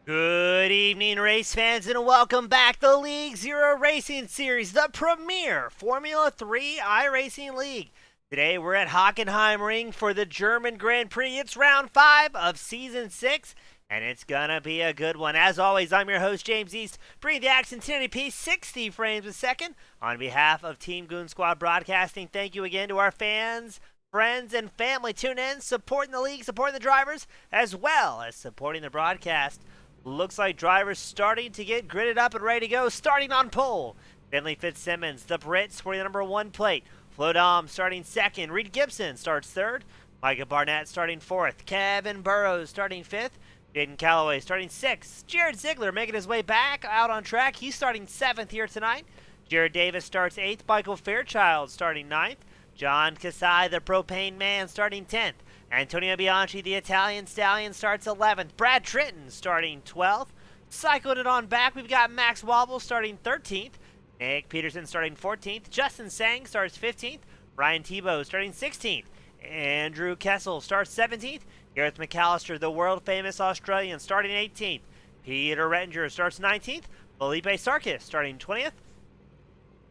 Good evening, race fans, and welcome back to the League Zero Racing Series, the premier Formula 3 iRacing League. Today we're at Hockenheimring for the German Grand Prix. It's round 5 of Season 6, and it's gonna be a good one. As always, I'm your host, James East, bringing the action 1080p, 60 frames a second. On behalf of Team Goon Squad Broadcasting, thank you again to our fans, friends, and family. Tune in, supporting the league, supporting the drivers, as well as supporting the broadcast. Looks like drivers starting to get gridded up and ready to go. Starting on pole, Finley Fitzsimmons, the Brit, sporting the number 1 plate. Flo Dom starting second. Reed Gibson starts third. Micah Barnett starting fourth. Kevin Burrows starting fifth. Jaden Calloway starting sixth. Jared Ziegler making his way back out on track. He's starting seventh here tonight. Jared Davis starts eighth. Michael Fairchild starting ninth. John Kasai, the Propane Man, starting 10th. Antonio Bianchi, the Italian Stallion, starts 11th. Brad Tritton starting 12th. Cycling it on back, we've got Max Wobble starting 13th. Nick Peterson starting 14th. Justin Sang starts 15th. Ryan Tebow starting 16th. Andrew Kessel starts 17th. Gareth McAllister, the world-famous Australian, starting 18th. Peter Rettinger starts 19th. Felipe Sarkis starting 20th.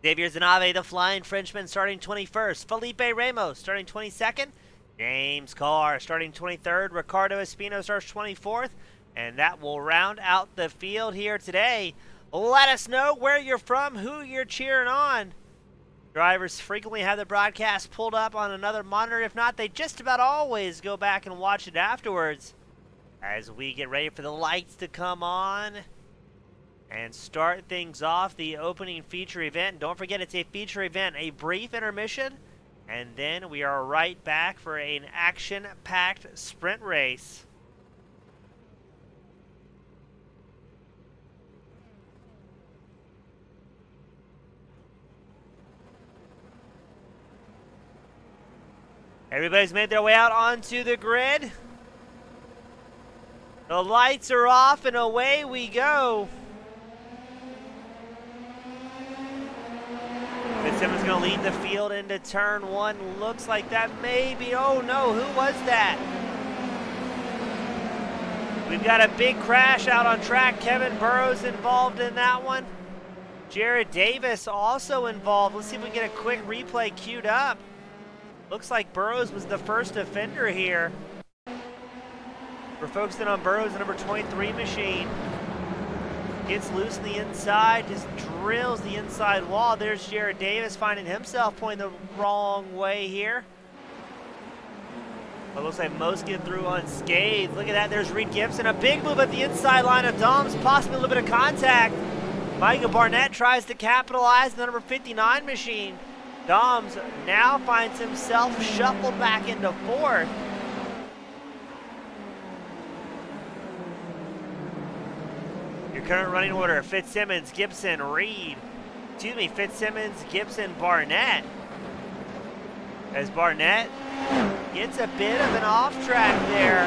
Xavier Zanave, the Flying Frenchman, starting 21st. Felipe Ramos starting 22nd. James Carr starting 23rd. Ricardo Espino starts 24th. And that will round out the field here today. Let us know where you're from, who you're cheering on. Drivers frequently have the broadcast pulled up on another monitor. If not, they just about always go back and watch it afterwards. As we get ready for the lights to come on and start things off, the opening feature event. Don't forget, it's a feature event, a brief intermission, and then we are right back for an action-packed sprint race. Everybody's made their way out onto the grid. The lights are off and away we go. Fitzsimmons going to lead the field into turn 1. Looks like that maybe, oh no, who was that? We've got a big crash out on track. Kevin Burrows involved in that one. Jared Davis also involved. Let's see if we can get a quick replay queued up. Looks like Burrows was the first offender here. We're focusing on Burrows, the number 23 machine. Gets loose in the inside, just drills the inside wall. There's Jared Davis finding himself pointing the wrong way here. But looks like most get through unscathed. Look at that, there's Reed Gibson. A big move at the inside line of Dom's, possibly a little bit of contact. Micah Barnett tries to capitalize on the number 59 machine. Doms now finds himself shuffled back into fourth. Your current running order: Fitzsimmons, Gibson, Reed. Fitzsimmons, Gibson, Barnett. As Barnett gets a bit of an off track there.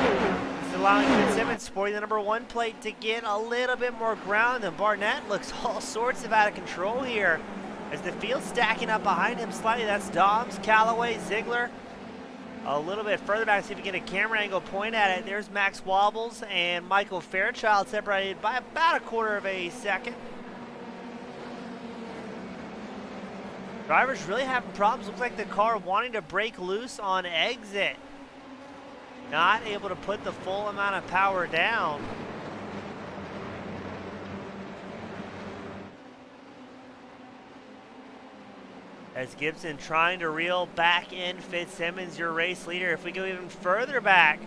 It's allowing Fitzsimmons, sporting the number 1 plate, to get a little bit more ground, and Barnett looks all sorts of out of control here. As the field's stacking up behind him slightly, that's Doms, Callaway, Ziegler. A little bit further back, see if we can get a camera angle point at it. There's Max Wobbles and Michael Fairchild, separated by about a quarter of a second. Drivers really having problems. Looks like the car wanting to break loose on exit. Not able to put the full amount of power down. As Gibson trying to reel back in Fitzsimmons, your race leader. If we go even further back,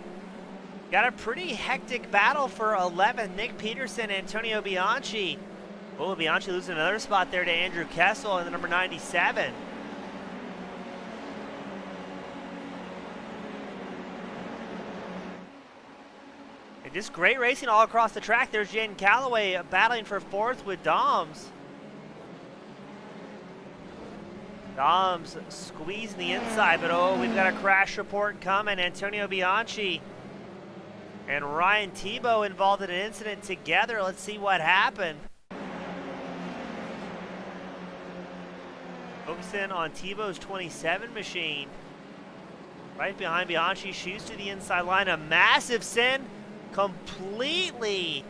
got a pretty hectic battle for 11th. Nick Peterson, Antonio Bianchi. Oh, Bianchi losing another spot there to Andrew Kessel in the number 97. And just great racing all across the track. There's Jaden Calloway battling for 4th with Doms. Doms squeezing the inside, but oh, we've got a crash report coming. Antonio Bianchi and Ryan Tebow involved in an incident together. Let's see what happened. Focusing on Tebow's 27 machine. Right behind Bianchi, shoots to the inside line. A massive sin. Completely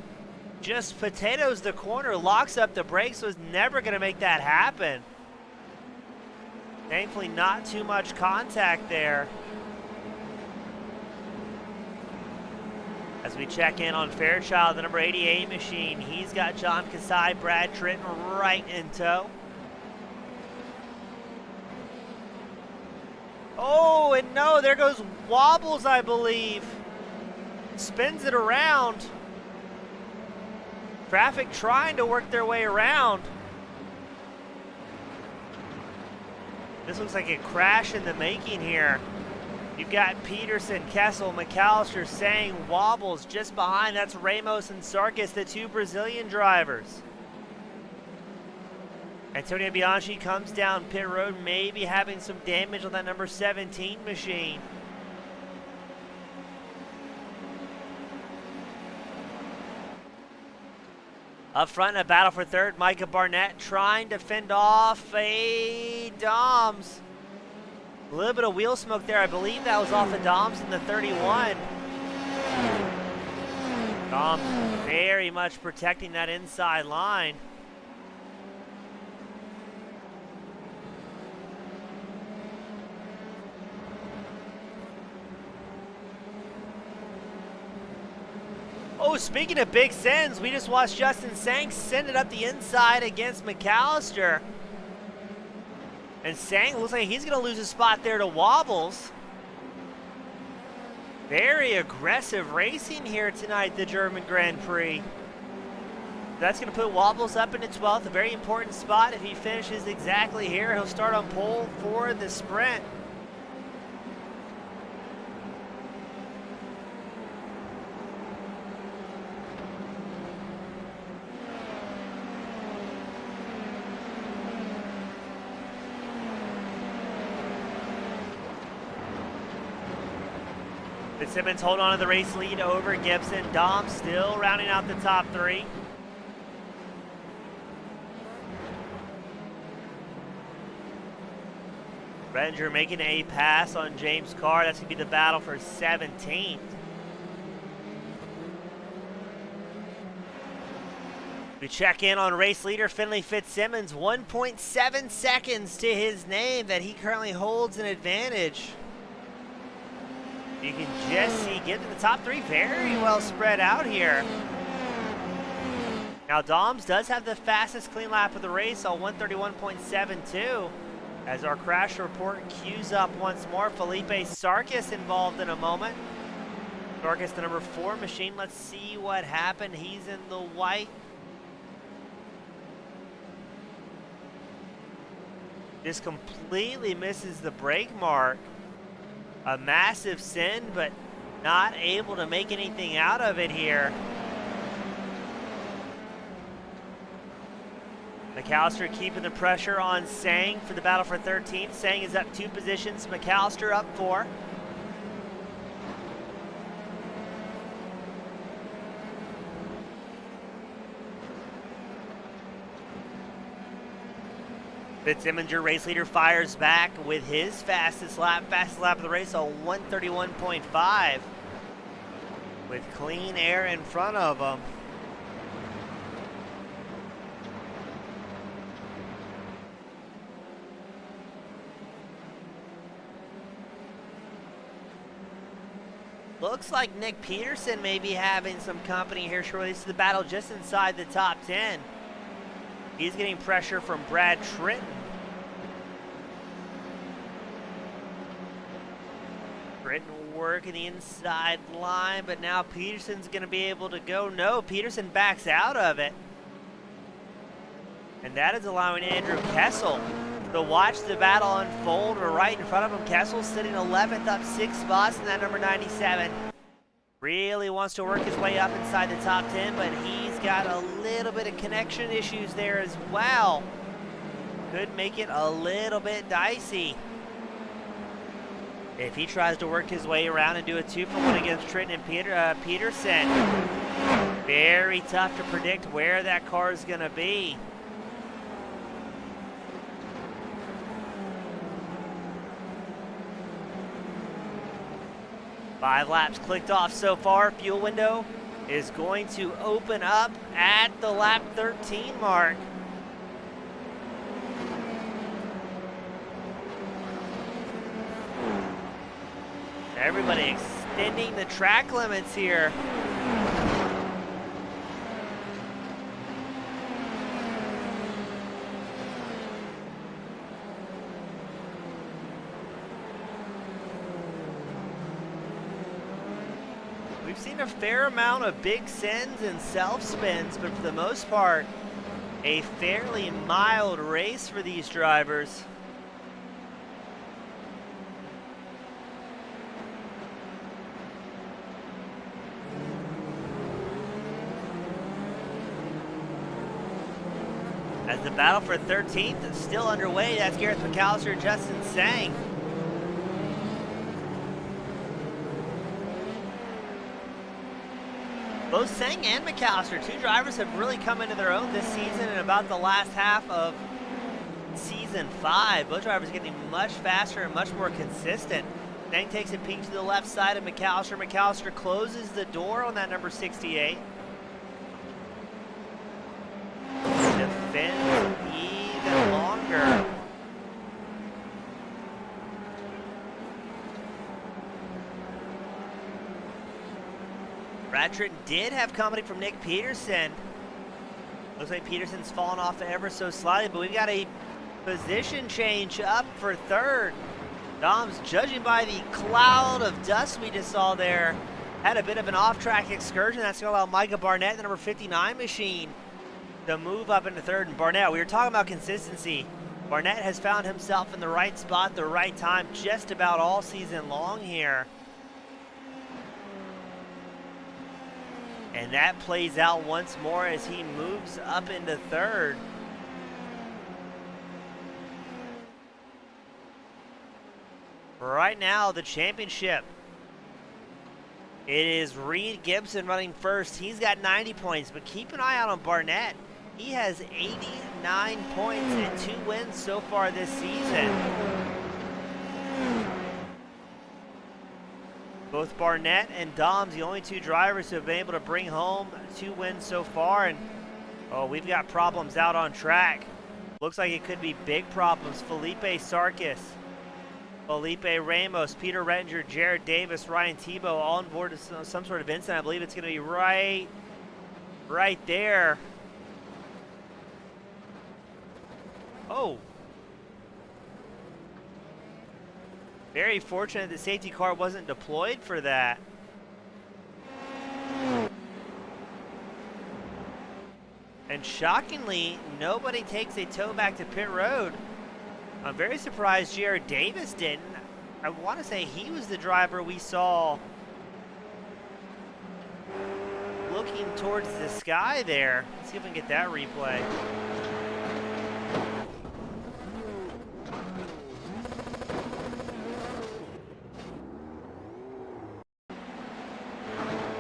just potatoes the corner, locks up the brakes, was never going to make that happen. Thankfully, not too much contact there. As we check in on Fairchild, the number 88 machine, he's got John Kasai, Brad Tritton right in tow. Oh, and no, there goes Wobbles, I believe. Spins it around. Traffic trying to work their way around. This looks like a crash in the making here. You've got Peterson, Kessel, McAllister, Sang, Wobbles just behind. That's Ramos and Sarkis, the 2 Brazilian drivers. Antonio Bianchi comes down pit road, maybe having some damage on that number 17 machine. Up front in a battle for 3rd, Micah Barnett trying to fend off a Doms. A little bit of wheel smoke there. I believe that was off of Doms in the 31. Doms very much protecting that inside line. Oh, speaking of big sends, we just watched Justin Sang send it up the inside against McAllister. And Sang looks like he's going to lose a spot there to Wobbles. Very aggressive racing here tonight, the German Grand Prix. That's going to put Wobbles up into 12th, a very important spot. If he finishes exactly here, he'll start on pole for the sprint. Fitzsimmons hold on to the race lead over Gibson. Dom still rounding out the top 3. Redinger making a pass on James Carr. That's going to be the battle for 17th. We check in on race leader Finley Fitzsimmons. 1.7 seconds to his name that he currently holds an advantage. You can just see getting to the top 3 very well spread out here. Now Doms does have the fastest clean lap of the race on 131.72. As our crash report queues up once more, Felipe Sarkis involved in a moment. Sarkis, the number 4 machine. Let's see what happened. He's in the white. Just completely misses the brake mark. A massive sin, but not able to make anything out of it here. McAllister keeping the pressure on Sang for the battle for 13th. Sang is up 2 positions, McAllister up 4. Fitzsimmons, your race leader, fires back with his fastest lap of the race on 131.5 with clean air in front of him. Looks like Nick Peterson may be having some company here shortly. This is the battle just inside the top 10. He's getting pressure from Brad Tritton. Tritton working the inside line, but now Peterson's going to be able to go. No, Peterson backs out of it. And that is allowing Andrew Kessel to watch the battle unfold. Right in front of him, Kessel sitting 11th, up 6 spots in that number 97. Really wants to work his way up inside the top 10, but he's got a little bit of connection issues there as well. Could make it a little bit dicey if he tries to work his way around and do a 2-for-1 against Tritton and Peterson. Very tough to predict where that car is going to be. Five laps clicked off so far. Fuel window is going to open up at the lap 13 mark. Everybody extending the track limits here. We've seen a fair amount of big sends and self-spins, but for the most part, a fairly mild race for these drivers. As the battle for 13th is still underway, that's Gareth McAllister and Justin Sang. Both Sang and McAllister, two drivers, have really come into their own this season and about the last half of season 5. Both drivers are getting much faster and much more consistent. Sang takes a peek to the left side of McAllister. McAllister closes the door on that number 68. Defends even longer. Brad Tritton did have company from Nick Peterson. Looks like Peterson's fallen off ever so slightly, but we've got a position change up for third. Dom's, judging by the cloud of dust we just saw there, had a bit of an off-track excursion. That's going to allow Micah Barnett, the number 59 machine, to move up into third. And Barnett, we were talking about consistency. Barnett has found himself in the right spot, the right time, just about all season long here. And that plays out once more as he moves up into third. Right now, the championship, it is Reed Gibson running first. He's got 90 points, but keep an eye out on Barnett. He has 89 points and 2 wins so far this season. Both Barnett and Dom's the only 2 drivers who have been able to bring home 2 wins so far. And oh, we've got problems out on track. Looks like it could be big problems. Felipe Sarkis, Felipe Ramos, Peter Rettinger, Jared Davis, Ryan Tebow, all on board some sort of incident. I believe it's going to be right there. Oh. Very fortunate the safety car wasn't deployed for that. And shockingly, nobody takes a tow back to pit road. I'm very surprised Jared Davis didn't. I want to say he was the driver we saw looking towards the sky there. Let's see if we can get that replay.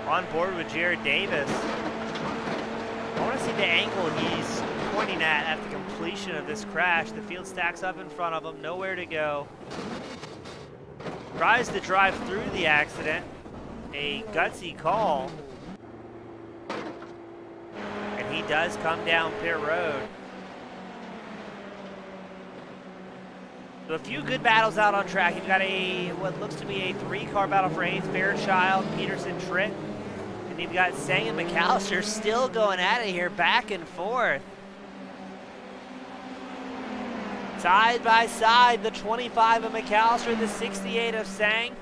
On board with Jared Davis. I want to see the angle he's pointing at the completion of this crash. The field stacks up in front of him, nowhere to go. Tries to drive through the accident. A gutsy call. And he does come down pit road. So a few good battles out on track. You've got what looks to be a 3-car battle for 8th. Fairchild, Peterson, Tritt. And you've got Sang and McAllister still going at it here, back and forth. Side by side, the 25 of McAllister, the 68 of Sang.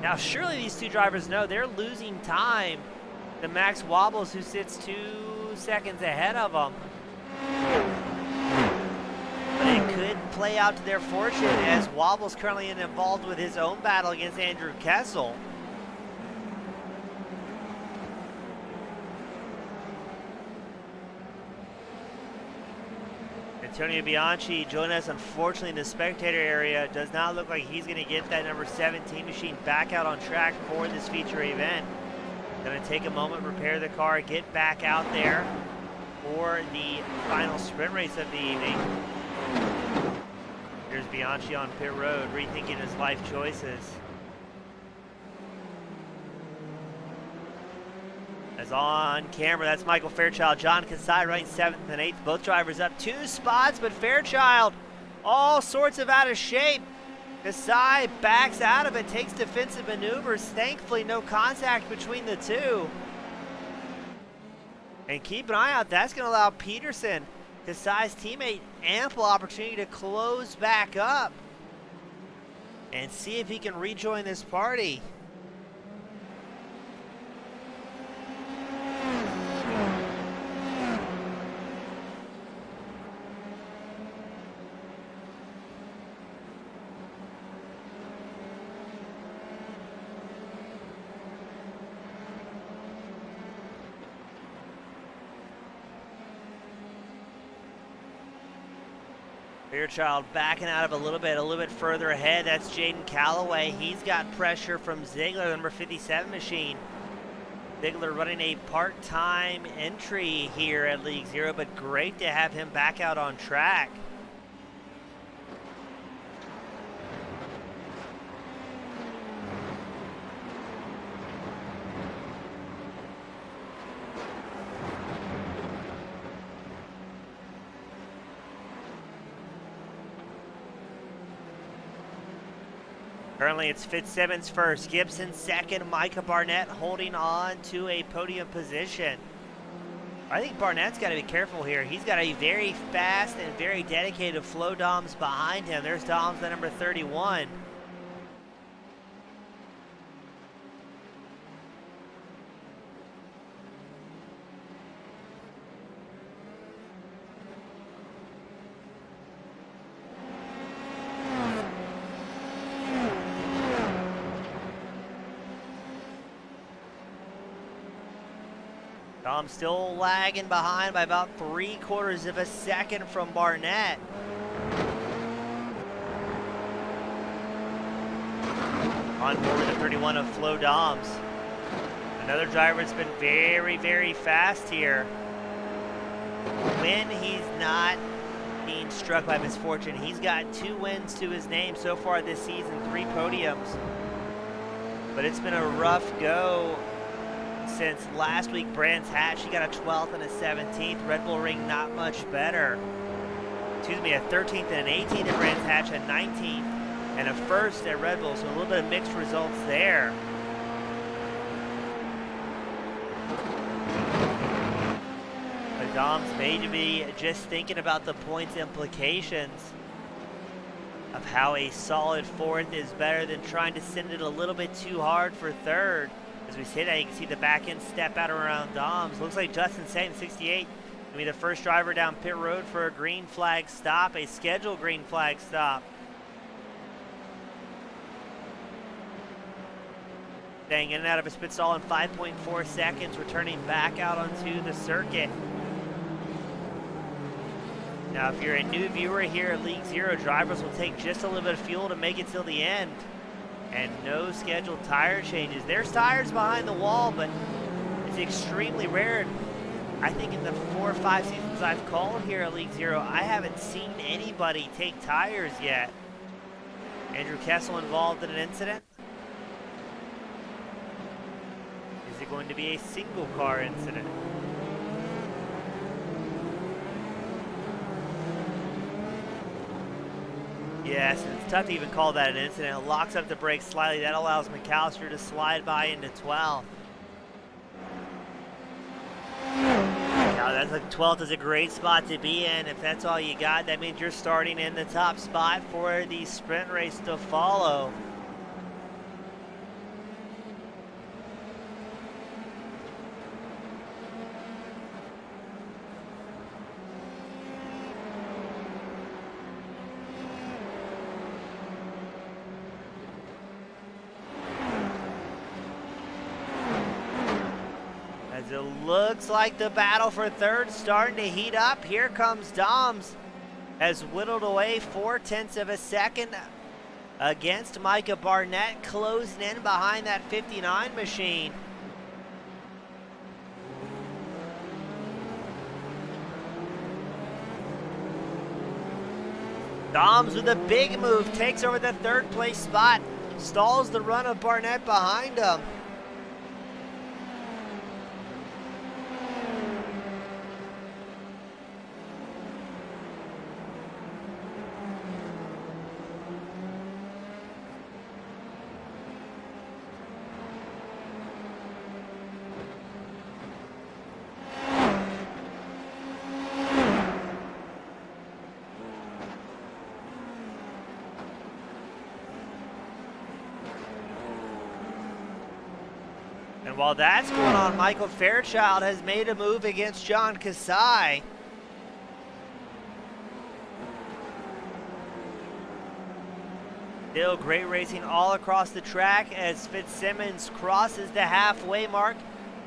Now, surely these two drivers know they're losing time to Max Wobbles, who sits 2 seconds ahead of them. But it could play out to their fortune, as Wobbles currently involved with his own battle against Andrew Kessel. Antonio Bianchi joined us, unfortunately, in the spectator area. Does not look like he's going to get that number 17 machine back out on track for this feature event. Going to take a moment, repair the car, get back out there for the final sprint race of the evening. Here's Bianchi on pit road, rethinking his life choices. As on camera, that's Michael Fairchild, John Kasai running 7th and 8th. Both drivers up 2 spots, but Fairchild all sorts of out of shape. Kasai backs out of it, takes defensive maneuvers. Thankfully, no contact between the two. And keep an eye out, that's going to allow Peterson, Kasai's teammate, ample opportunity to close back up and see if he can rejoin this party. Fairchild backing out of a little bit further ahead. That's Jaden Calloway. He's got pressure from Ziegler, number 57 machine. Ziegler running a part-time entry here at League Zero, but great to have him back out on track. Currently, it's Fitzsimmons first, Gibson second, Micah Barnett holding on to a podium position. I think Barnett's got to be careful here. He's got a very fast and very dedicated Flo Doms behind him. There's Doms, the number 31. Dom still lagging behind by about 3/4 of a second from Barnett. On board with the 31 of Flo Doms. Another driver that's been very, very fast here. When he's not being struck by misfortune, he's got 2 wins to his name so far this season, 3 podiums. But it's been a rough go since last week. Brands Hatch, he got a 12th and a 17th. Red Bull Ring, not much better. Excuse me, a 13th and an 18th at Brands Hatch, a 19th and a 1st at Red Bull. So a little bit of mixed results there. But Dom's made to be just thinking about the points implications of how a solid 4th is better than trying to send it a little bit too hard for 3rd. As we say that, you can see the back end step out around Doms. Looks like Justin Saint, 68, will be the first driver down pit road for a green flag stop, a scheduled green flag stop. Staying in and out of his pit stall in 5.4 seconds, returning back out onto the circuit. Now, if you're a new viewer here at League Zero, drivers will take just a little bit of fuel to make it till the end. And no scheduled tire changes. There's tires behind the wall, but it's extremely rare. I think in the 4 or 5 seasons I've called here at League Zero, I haven't seen anybody take tires yet. Andrew Kessel involved in an incident. Is it going to be a single car incident? Yes, and it's tough to even call that an incident. It locks up the brakes slightly. That allows McAllister to slide by into 12th. Now, that's like 12th is a great spot to be in. If that's all you got, that means you're starting in the top spot for the sprint race to follow. As it looks like the battle for third starting to heat up. Here comes Doms. Has whittled away 0.4 of a second against Micah Barnett, closing in behind that 59 machine. Doms with a big move, takes over the third place spot, stalls the run of Barnett behind him. And while that's going on, Michael Fairchild has made a move against John Kasai. Still great racing all across the track as Fitzsimmons crosses the halfway mark.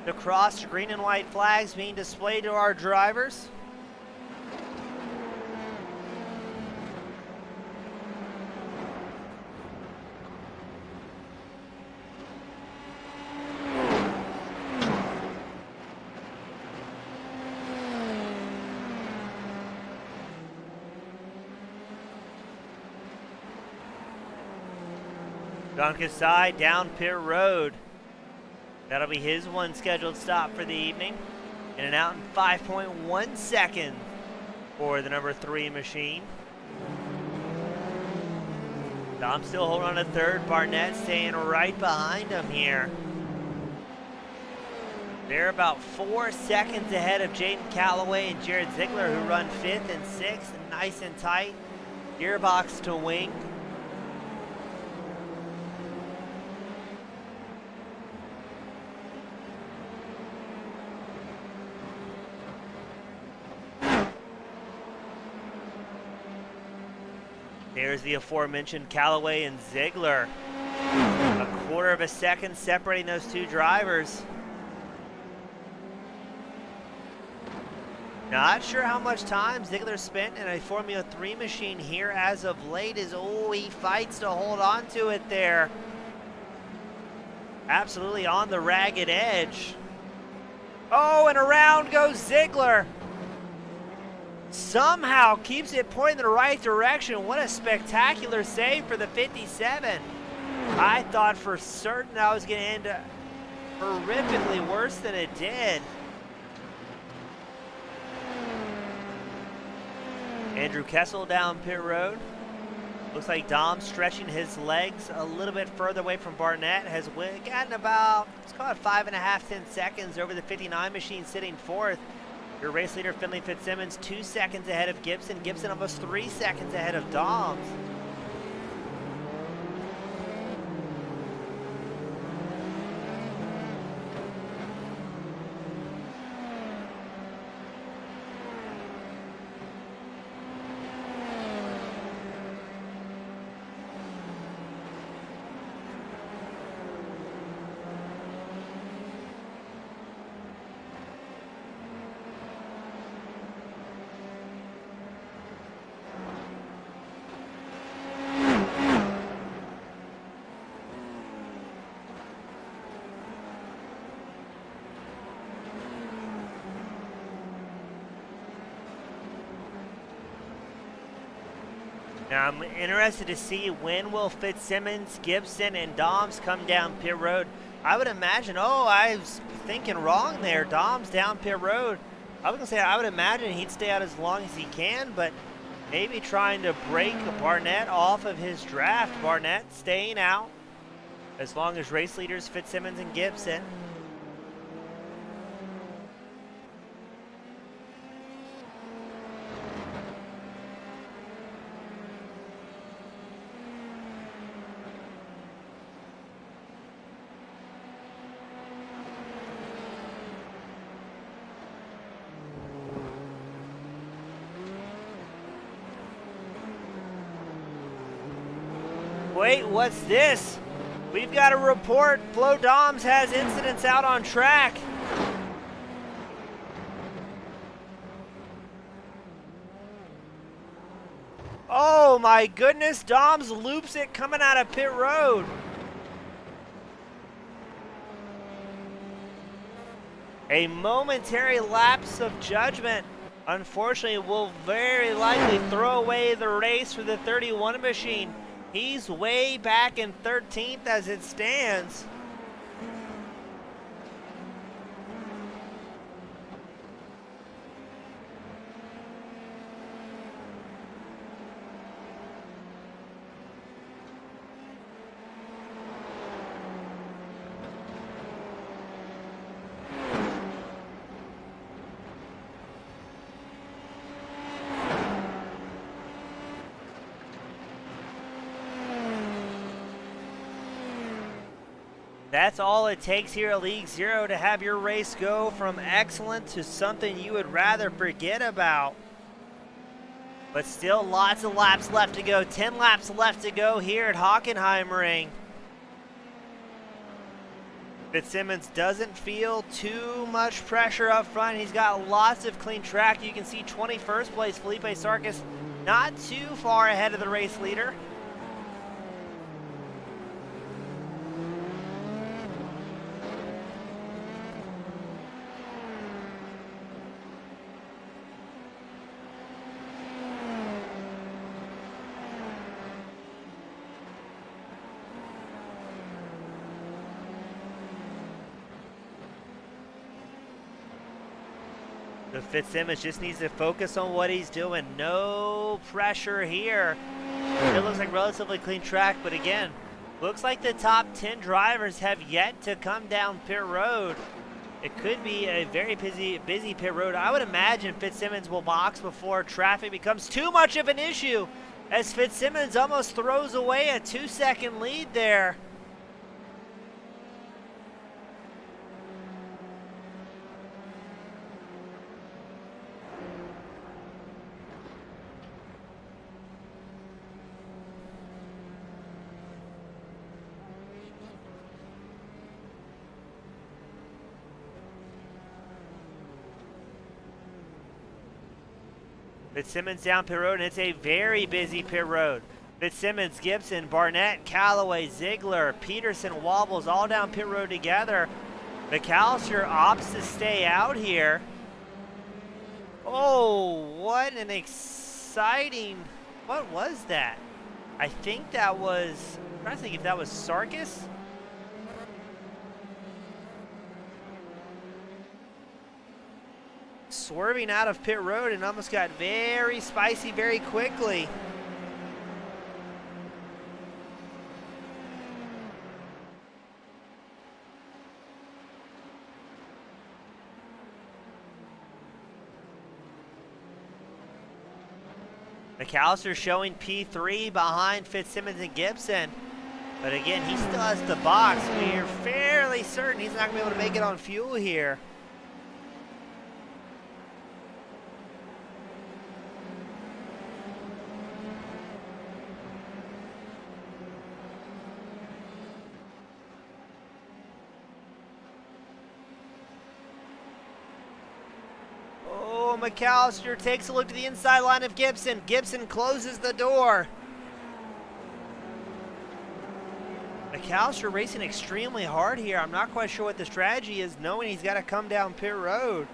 The crossed green and white flags being displayed to our drivers. John Kasai down pit road. That'll be his one scheduled stop for the evening. In and out in 5.1 seconds for the number 3 machine. Dom still holding on to third. Barnett staying right behind him here. They're about 4 seconds ahead of Jaden Calloway and Jared Ziegler, who run 5th and 6th, nice and tight. Gearbox to wing. There's the aforementioned Calloway and Ziegler. A 1/4 of a second separating those two drivers. Not sure how much time Ziegler spent in a Formula 3 machine here as of late. He fights to hold on to it there. Absolutely on the ragged edge. Oh, and around goes Ziegler. Somehow keeps it pointing in the right direction. What a spectacular save for the 57. I thought for certain I was going to end horrifically worse than it did. Andrew Kessel down pit road. Looks like Dom stretching his legs a little bit further away from Barnett. Has gotten about, let's call it 5.5, 10 seconds over the 59 machine sitting 4th. Your race leader, Finley Fitzsimmons, 2 seconds ahead of Gibson. Gibson almost 3 seconds ahead of Doms. Now I'm interested to see when will Fitzsimmons, Gibson, and Doms come down pit road. I would imagine, I was thinking wrong there. Doms down pit road. I was going to say I would imagine he'd stay out as long as he can, but maybe trying to break Barnett off of his draft. Barnett staying out as long as race leaders Fitzsimmons and Gibson. Wait, what's this? We've got a report. Flo Doms has incidents out on track. Oh my goodness, Doms loops it coming out of pit road. A momentary lapse of judgment, unfortunately, will very likely throw away the race for the 31 machine. He's way back in 13th as it stands. That's all it takes here at League Zero to have your race go from excellent to something you would rather forget about. But still lots of laps left to go. 10 laps left to go here at Hockenheimring. Fitzsimmons doesn't feel too much pressure up front. He's got lots of clean track. You can see 21st place Felipe Sarkis not too far ahead of the race leader. So Fitzsimmons just needs to focus on what he's doing. No pressure here. It looks like relatively clean track, but again, looks like the top 10 drivers have yet to come down pit road. It could be a very busy pit road. I would imagine Fitzsimmons will box before traffic becomes too much of an issue, as Fitzsimmons almost throws away a 2-second lead there. Fitzsimmons down pit road, and it's a very busy pit road. Fitzsimmons, Gibson, Barnett, Callaway, Ziegler, Peterson, Wobbles all down pit road together. McAllister opts to stay out here. Oh, what an exciting... What was that? I think that was... I'm trying to think if that was Sarkis? Swerving out of pit road and almost got very spicy very quickly. McAllister showing P3 behind Fitzsimmons and Gibson. But again, he still has the box. We're fairly certain he's not going to be able to make it on fuel here. McAllister takes a look to the inside line of Gibson. Gibson closes the door. McAllister racing extremely hard here. I'm not quite sure what the strategy is, knowing he's got to come down pit road.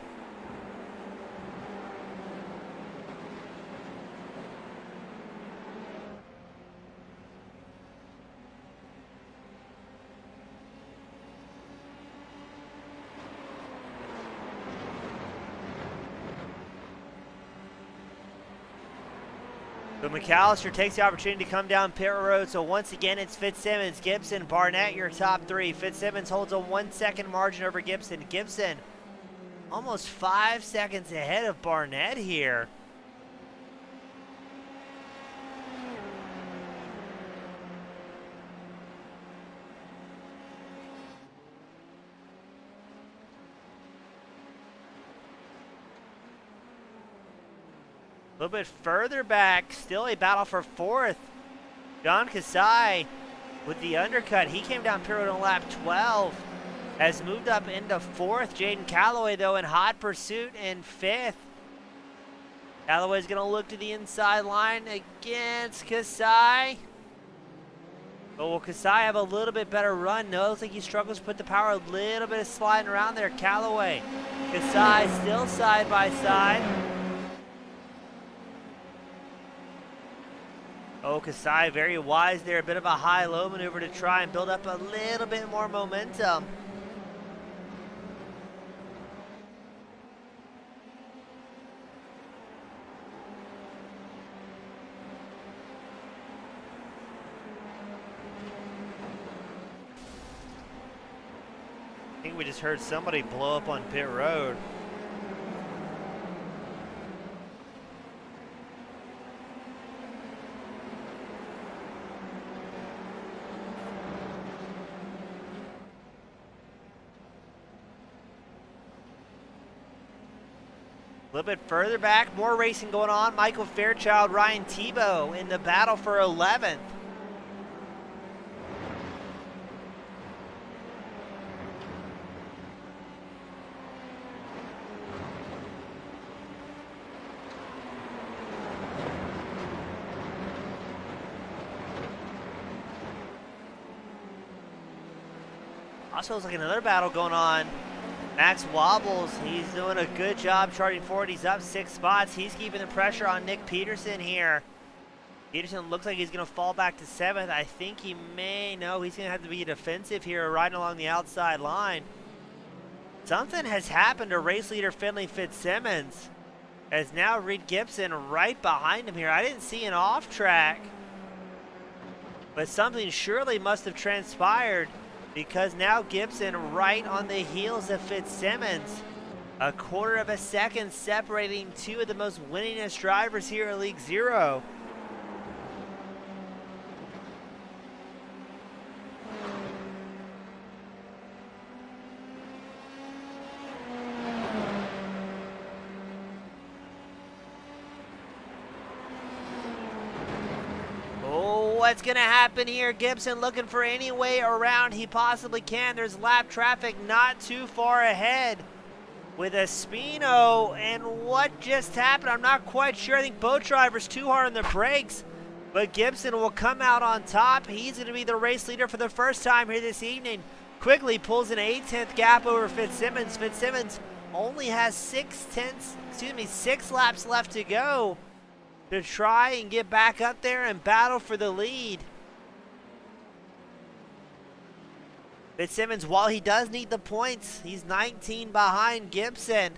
So McAllister takes the opportunity to come down pit road. So once again, it's Fitzsimmons, Gibson, Barnett, your top three. Fitzsimmons holds a 1 second margin over Gibson. Gibson almost 5 seconds ahead of Barnett here. A little bit further back, still a battle for fourth. John Kasai with the undercut. He came down pit road on lap 12. Has moved up into fourth. Jaden Calloway, though, in hot pursuit in fifth. Callaway's going to look to the inside line against Kasai. But will Kasai have a little bit better run? No, it looks like he struggles to put the power, a little bit of sliding around there. Callaway, Kasai still side by side. Oh, Kasai very wise there. A bit of a high-low maneuver to try and build up a little bit more momentum. I think we just heard somebody blow up on pit road. A little bit further back, more racing going on. Michael Fairchild, Ryan Tebow in the battle for 11th. Also, looks like another battle going on. Max Wobbles, he's doing a good job charging forward. He's up 6 spots. He's keeping the pressure on Nick Peterson here. Peterson looks like he's going to fall back to 7th. I think he may. No, he's going to have to be defensive here, riding along the outside line. Something has happened to race leader Finley Fitzsimmons, as now Reed Gibson right behind him here. I didn't see an off track, but something surely must have transpired, because now Gibson right on the heels of Fitzsimmons. A quarter of a second separating two of the most winningest drivers here at League Zero. What's going to happen here? Gibson looking for any way around he possibly can. There's lap traffic not too far ahead with Espino. And what just happened? I'm not quite sure. I think both drivers too hard on the brakes. But Gibson will come out on top. He's going to be the race leader for the first time here this evening. Quickly pulls an 8/10 gap over Fitzsimmons. Fitzsimmons only has 6 laps left to go to try and get back up there and battle for the lead. Fitzsimmons, while he does need the points, he's 19 behind Gibson.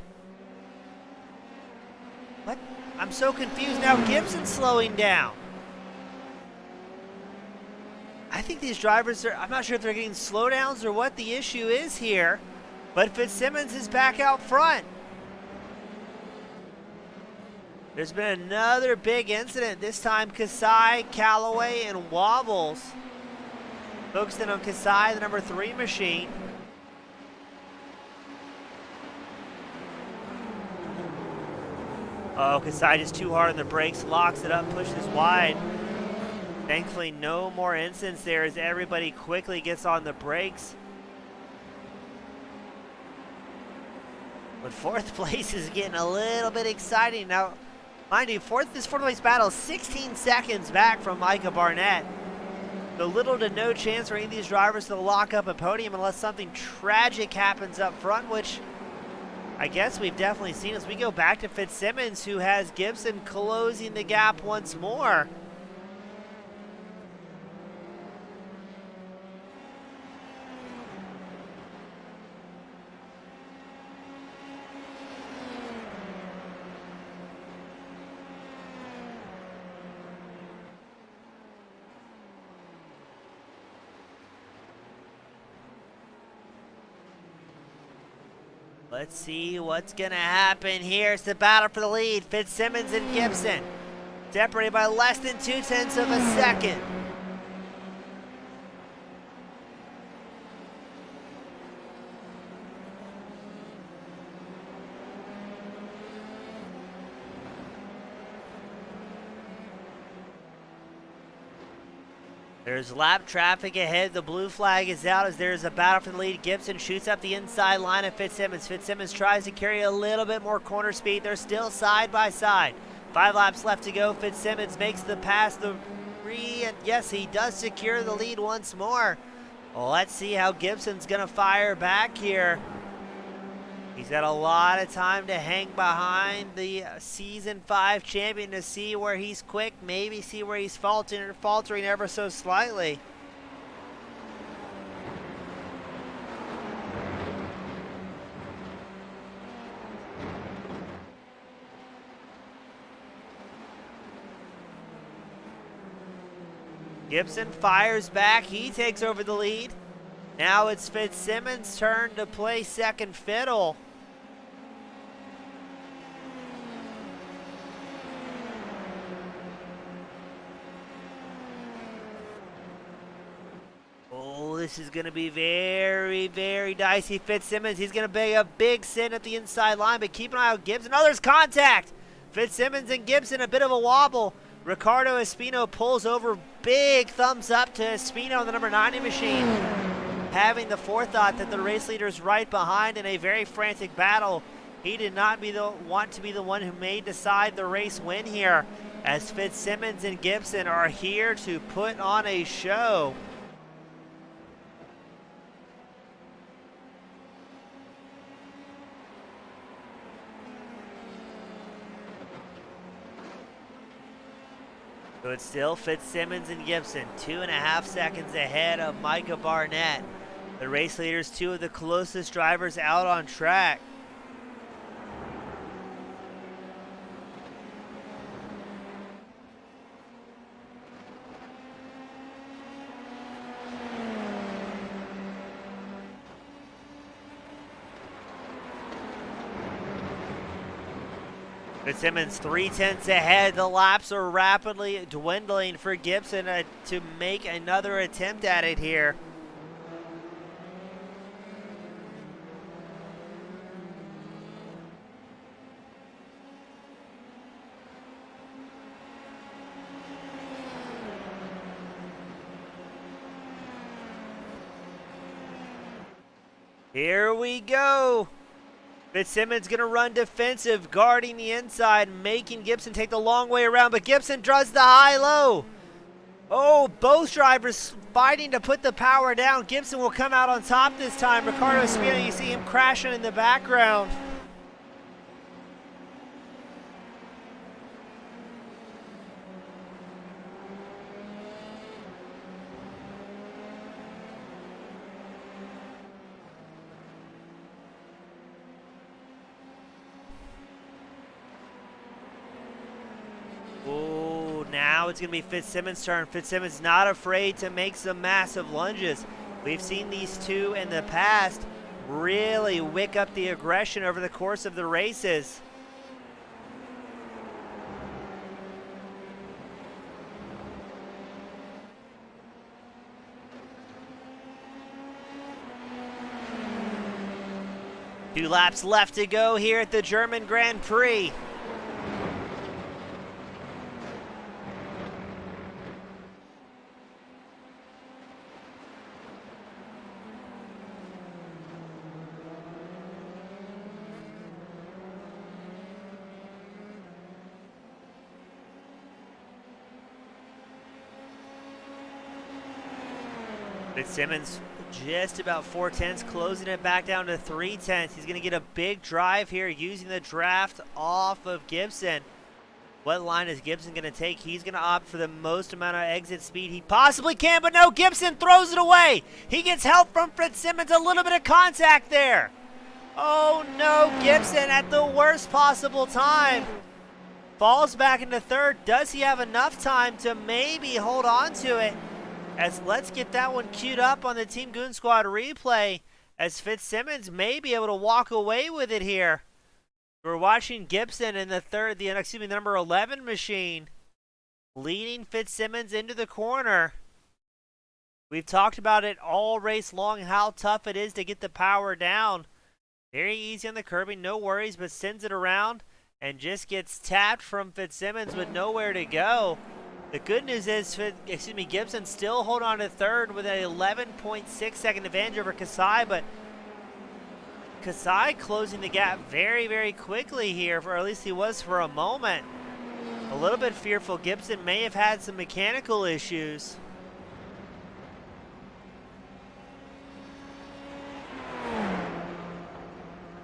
What? I'm so confused now. Gibson's slowing down. I think these drivers are, I'm not sure if they're getting slowdowns or what the issue is here, but Fitzsimmons is back out front. There's been another big incident, this time Kasai, Callaway, and Wobbles. Focusing on Kasai, the number 3 machine. Oh, Kasai just too hard on the brakes, locks it up, pushes wide. Thankfully, no more incidents there as everybody quickly gets on the brakes. But 4th place is getting a little bit exciting now. Mind you, this fourth place battle is 16 seconds back from Micah Barnett. So little to no chance for any of these drivers to lock up a podium unless something tragic happens up front, which I guess we've definitely seen as we go back to Fitzsimmons, who has Gibson closing the gap once more. Let's see what's going to happen here. It's the battle for the lead. Fitzsimmons and Gibson separated by less than 0.2 of a second. There's lap traffic ahead. The blue flag is out as there's a battle for the lead. Gibson shoots up the inside line of Fitzsimmons. Fitzsimmons tries to carry a little bit more corner speed. They're still side by side. 5 laps left to go. Fitzsimmons makes the pass, the Prix, and yes, he does secure the lead once more. Well, let's see how Gibson's gonna fire back here. He's got a lot of time to hang behind the Season 5 champion to see where he's quick, maybe see where he's faltering ever so slightly. Gibson fires back, he takes over the lead. Now it's Fitzsimmons' turn to play second fiddle. Oh, this is going to be very, very dicey. Fitzsimmons, he's going to be a big sin at the inside line, but keep an eye on Gibson. Oh, there's contact! Fitzsimmons and Gibson, a bit of a wobble. Ricardo Espino pulls over. Big thumbs up to Espino on the number 90 machine. Having the forethought that the race leader is right behind in a very frantic battle. He did not want to be the one who may decide the race win here, as Fitzsimmons and Gibson are here to put on a show. So it's still Fitzsimmons and Gibson, 2.5 seconds ahead of Micah Barnett. The race leaders, two of the closest drivers out on track. Fitzsimmons 3/10 ahead. The laps are rapidly dwindling for Gibson to make another attempt at it here. Here we go. Fitzsimmons going to run defensive, guarding the inside, making Gibson take the long way around, but Gibson draws the high-low. Oh, both drivers fighting to put the power down. Gibson will come out on top this time. Ricardo Espino, you see him crashing in the background. Now it's going to be Fitzsimmons' turn. Fitzsimmons not afraid to make some massive lunges. We've seen these two in the past really wick up the aggression over the course of the races. Two laps left to go here at the German Grand Prix. Fitzsimmons just about 4/10, closing it back down to 3/10. He's going to get a big drive here using the draft off of Gibson. What line is Gibson going to take? He's going to opt for the most amount of exit speed he possibly can, but no, Gibson throws it away. He gets help from Fitzsimmons, a little bit of contact there. Oh no, Gibson at the worst possible time. Falls back into third. Does he have enough time to maybe hold on to it? As let's get that one queued up on the Team Goon Squad replay, as Fitzsimmons may be able to walk away with it here. We're watching Gibson in the number 11 machine, leading Fitzsimmons into the corner. We've talked about it all race long, how tough it is to get the power down. Very easy on the curbing, no worries, but sends it around and just gets tapped from Fitzsimmons with nowhere to go. The good news is, Gibson still hold on to third with an 11.6 second advantage over Kasai, but Kasai closing the gap very, very quickly here, or at least he was for a moment. A little bit fearful. Gibson may have had some mechanical issues.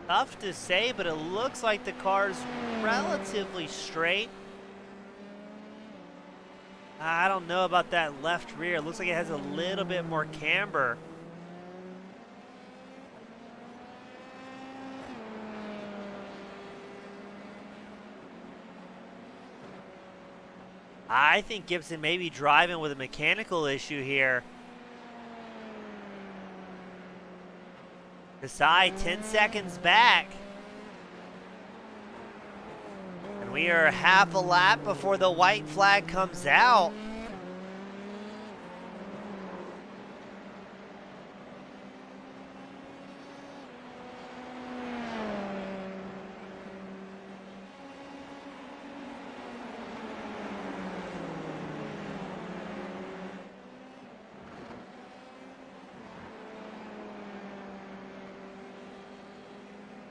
Tough to say, but it looks like the car's relatively straight. I don't know about that left rear. It looks like it has a little bit more camber. I think Gibson may be driving with a mechanical issue here. Kasai 10 seconds back. And we are half a lap before the white flag comes out.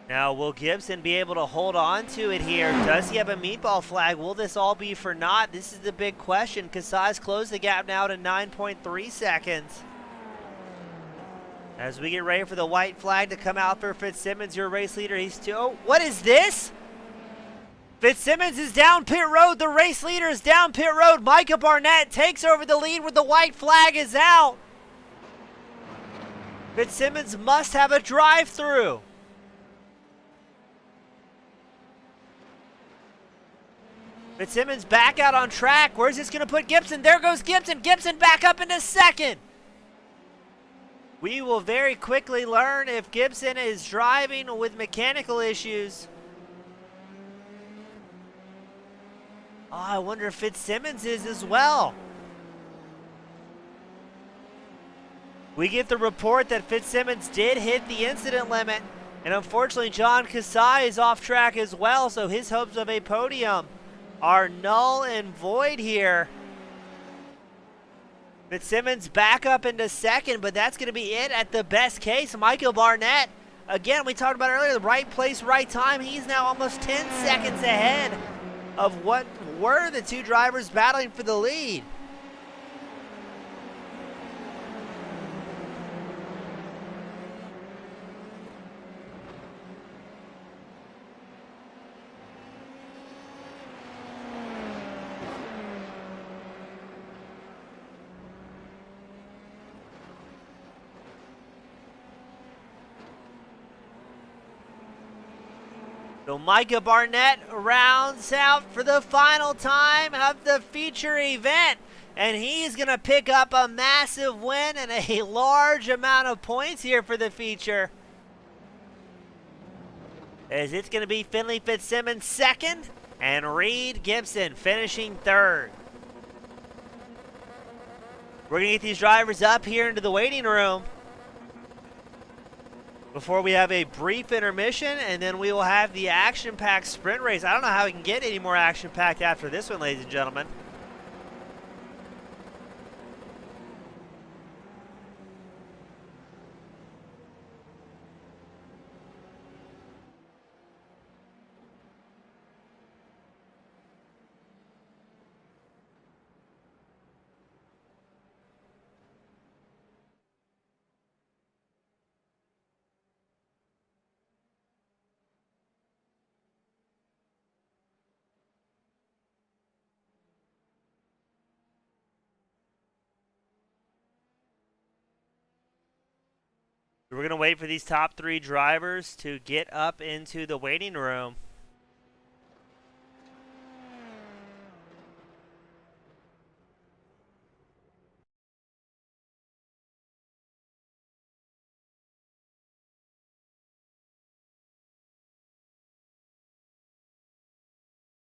Now, will Gibson be able to hold on to it here? Does he have a meatball flag? Will this all be for naught? This is the big question. Kasai's closed the gap now to 9.3 seconds. As we get ready for the white flag to come out for Fitzsimmons, your race leader. He's two. Oh, what is this? Fitzsimmons is down pit road. The race leader is down pit road. Micah Barnett takes over the lead where the white flag is out. Fitzsimmons must have a drive-through. Fitzsimmons back out on track. Where's this going to put Gibson? There goes Gibson. Gibson back up into second. We will very quickly learn if Gibson is driving with mechanical issues. Oh, I wonder if Fitzsimmons is as well. We get the report that Fitzsimmons did hit the incident limit. And unfortunately, John Kasai is off track as well, so his hopes of a podium are null and void here. Fitzsimmons back up into second, but that's going to be it at the best case. Michael Barnett, again, we talked about earlier, the right place, right time. He's now almost 10 seconds ahead of what were the two drivers battling for the lead. So Micah Barnett rounds out for the final time of the feature event. And he's going to pick up a massive win and a large amount of points here for the feature. As it's going to be Finley Fitzsimmons second and Reed Gibson finishing third. We're going to get these drivers up here into the waiting room before we have a brief intermission, and then we will have the action-packed sprint race. I don't know how we can get any more action-packed after this one, ladies and gentlemen. We're going to wait for these top three drivers to get up into the waiting room.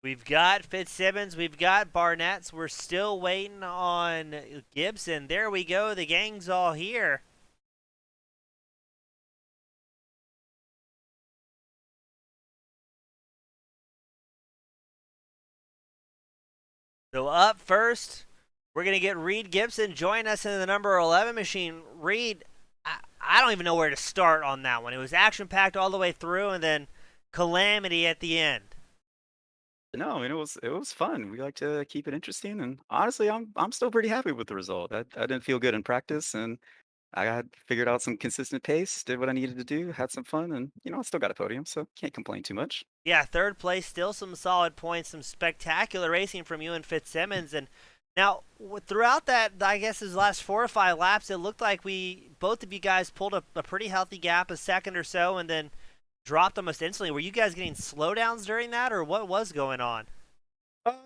We've got Fitzsimmons, we've got Barnett, we're still waiting on Gibson. There we go, the gang's all here. So up first, we're going to get Reed Gibson join us in the number 11 machine. Reed, I don't even know where to start on that one. It was action-packed all the way through and then calamity at the end. No, I mean, it was fun. We like to keep it interesting, and honestly, I'm still pretty happy with the result. I didn't feel good in practice, and I had figured out some consistent pace, did what I needed to do, had some fun, and I still got a podium, so can't complain too much. Yeah, third place, still some solid points, some spectacular racing from you and Fitzsimmons. And now, throughout that, I guess his last 4 or 5 laps, it looked like both of you guys pulled a pretty healthy gap, a second or so, and then dropped almost instantly. Were you guys getting slowdowns during that, or what was going on?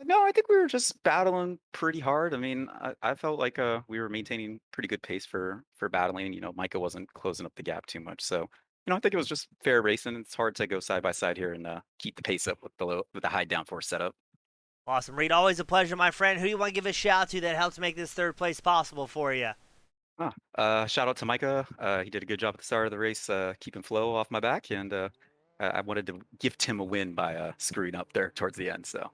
No, I think we were just battling pretty hard. I mean, I felt like we were maintaining pretty good pace for battling. Micah wasn't closing up the gap too much, so I think it was just fair racing. It's hard to go side by side here and keep the pace up with the high downforce setup. Awesome, Reed. Always a pleasure, my friend. Who do you want to give a shout out to that helps make this third place possible for you? Shout out to Micah. He did a good job at the start of the race, keeping flow off my back, and I wanted to gift him a win by screwing up there towards the end. So,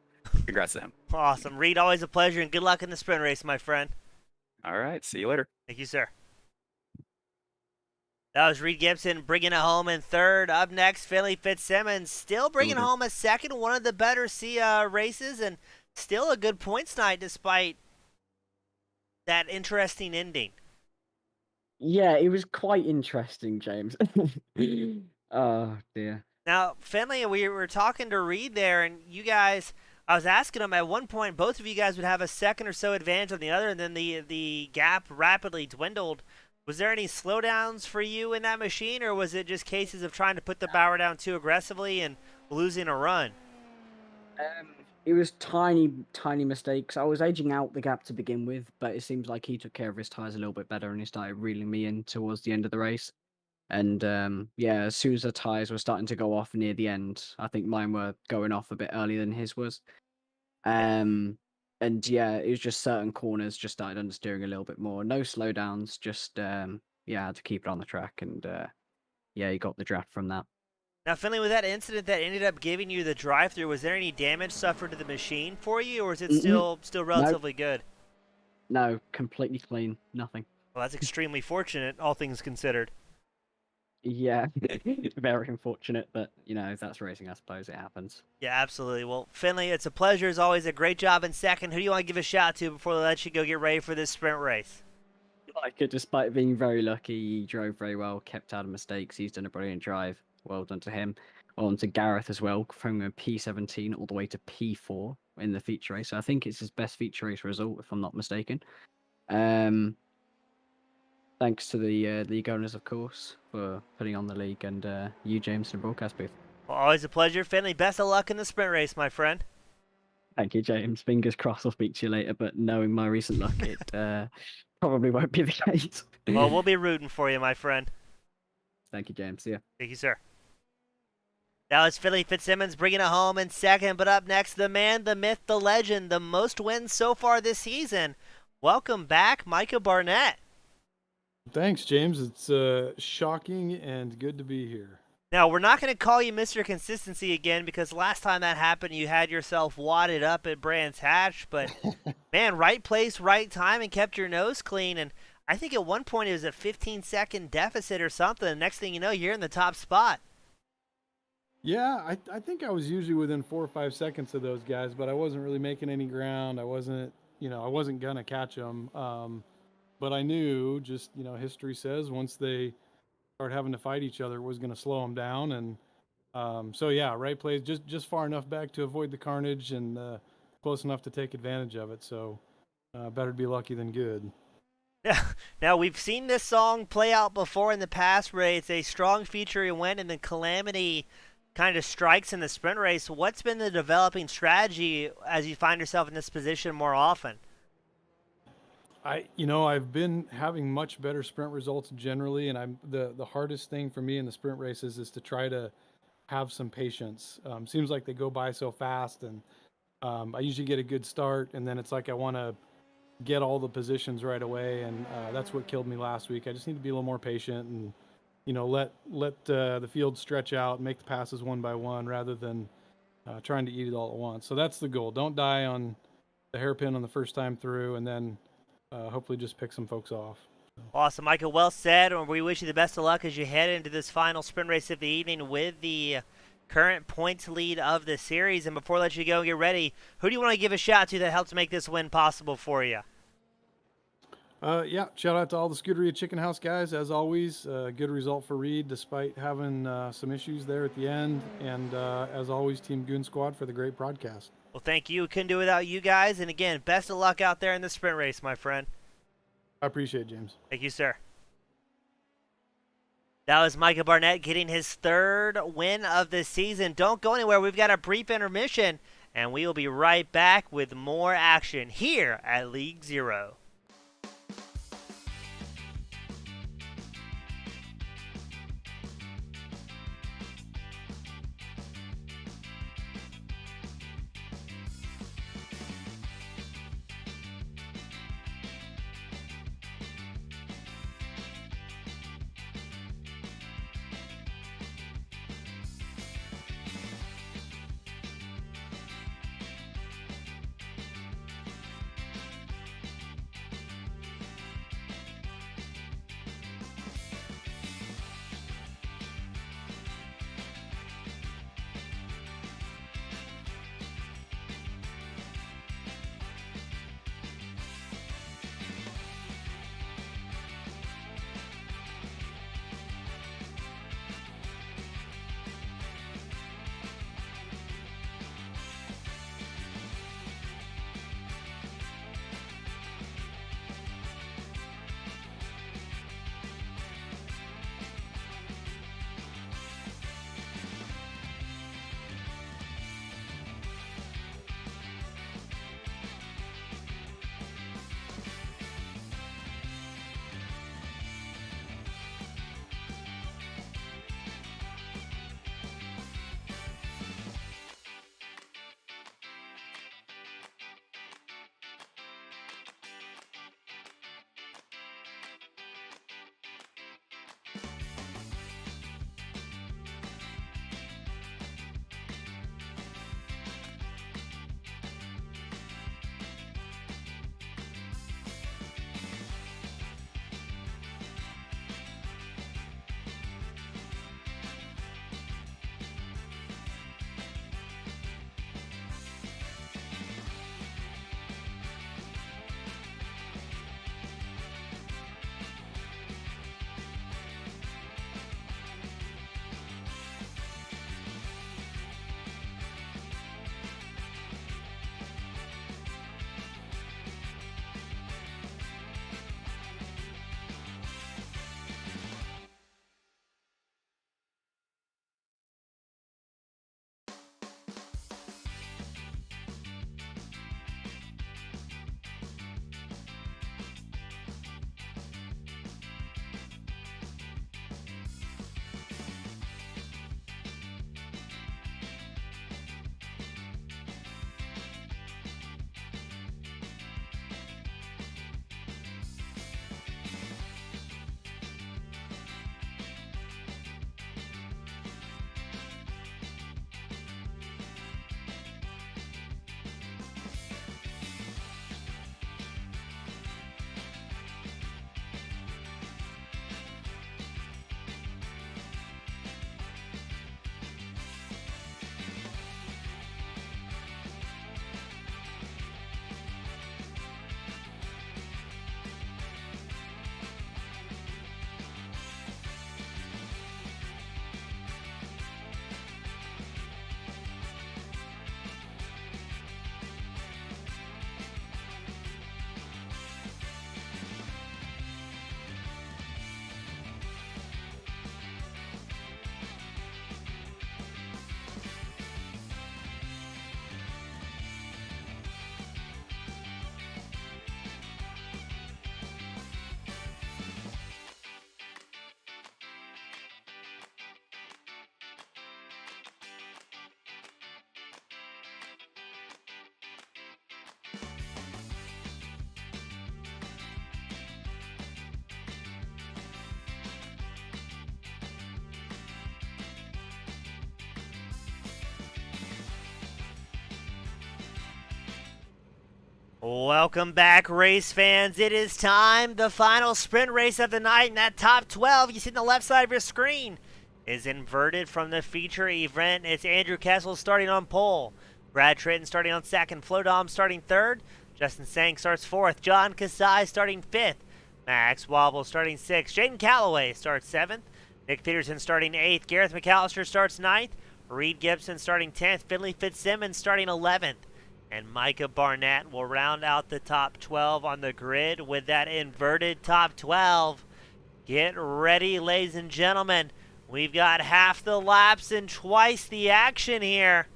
congrats to him. Awesome, Reed. Always a pleasure, and good luck in the sprint race, my friend. All right, see you later. Thank you, sir. That was Reed Gibson bringing it home in third. Up next, Finley Fitzsimmons still bringing home a second, one of the better races, and still a good points night despite that interesting ending. Yeah, it was quite interesting, James. Oh dear. Now, Finley, we were talking to Reed there, and you guys, I was asking him at one point, both of you guys would have a second or so advantage on the other, and then the gap rapidly dwindled. Was there any slowdowns for you in that machine, or was it just cases of trying to put the power down too aggressively and losing a run? It was tiny mistakes. I was edging out the gap to begin with, but it seems like he took care of his tires a little bit better, and he started reeling me in towards the end of the race. And yeah, as soon as the tires were starting to go off near the end, I think mine were going off a bit earlier than his was. Um, and yeah, it was just certain corners just started understeering a little bit more. No slowdowns, just yeah, had to keep it on the track, and yeah, he got the draft from that. Now, Finley, with that incident that ended up giving you the drive-through, was there any damage suffered to the machine for you, or is it Mm-mm. still No, relatively good? no, completely clean, nothing. Well, that's extremely fortunate, all things considered. Yeah, very unfortunate, but that's racing. I suppose it happens. Yeah, absolutely. Well, Finley, it's a pleasure as always. A great job in second. Who do you want to give a shout to before we let you go get ready for this sprint race? Like it, despite being very lucky, he drove very well, kept out of mistakes. He's done a brilliant drive. Well done to him. Well done to Gareth as well, from a P17 all the way to P4 in the feature race. So I think it's his best feature race result, if I'm not mistaken. Um, Thanks to the league owners, of course, for putting on the league, and you, James, in the broadcast booth. Well, always a pleasure, Finley. Best of luck in the sprint race, my friend. Thank you, James. Fingers crossed I'll speak to you later, but knowing my recent luck, it probably won't be the case. Well, we'll be rooting for you, my friend. Thank you, James. See ya. Thank you, sir. That was Finley Fitzsimmons bringing it home in second. But up next, the man, the myth, the legend, the most wins so far this season. Welcome back, Micah Barnett. Thanks, James. It's shocking and good to be here. Now, we're not going to call you Mr. Consistency again because last time that happened, you had yourself wadded up at Brands Hatch. But, man, right place, right time, and kept your nose clean. And I think at one point it was a 15-second deficit or something. Next thing you know, you're in the top spot. Yeah, I think I was usually within 4 or 5 seconds of those guys, but I wasn't really making any ground. I wasn't gonna catch them. But I knew, just history says once they start having to fight each other, it was gonna slow them down. And so yeah, right place, just far enough back to avoid the carnage and close enough to take advantage of it. So better to be lucky than good. Now, we've seen this song play out before in the past where it's a strong feature you win and then calamity kind of strikes in the sprint race. What's been the developing strategy as you find yourself in this position more often? I've been having much better sprint results generally, and the hardest thing for me in the sprint races is to try to have some patience. Seems like they go by so fast, and I usually get a good start, and then it's like I want to get all the positions right away, and that's what killed me last week. I just need to be a little more patient and let the field stretch out, make the passes one by one rather than trying to eat it all at once. So that's the goal. Don't die on the hairpin on the first time through, and then hopefully just pick some folks off. Awesome, Michael. Well said. And we wish you the best of luck as you head into this final sprint race of the evening with the current points lead of the series. And before I let you go and get ready, who do you want to give a shout to that helped make this win possible for you? Yeah, shout out to all the Scuderia Chicken House guys, as always. Good result for Reed, despite having some issues there at the end. And as always, Team Goon Squad for the great broadcast. Well, thank you. Couldn't do it without you guys. And again, best of luck out there in the sprint race, my friend. I appreciate it, James. Thank you, sir. That was Micah Barnett getting his 3rd win of the season. Don't go anywhere. We've got a brief intermission, and we will be right back with more action here at League Zero. Welcome back, race fans. It is time, the final sprint race of the night, and that top 12 you see on the left side of your screen is inverted from the feature event. It's Andrew Kessel starting on pole. Brad Tritton starting on second. Flo Dom starting third. Justin Sang starts fourth. John Kasai starting fifth. Max Wobble starting sixth. Jaden Calloway starts seventh. Nick Peterson starting eighth. Gareth McAllister starts ninth. Reed Gibson starting 10th. Finley Fitzsimmons starting 11th. And Micah Barnett will round out the top 12 on the grid with that inverted top 12. Get ready, ladies and gentlemen. We've got half the laps and twice the action here.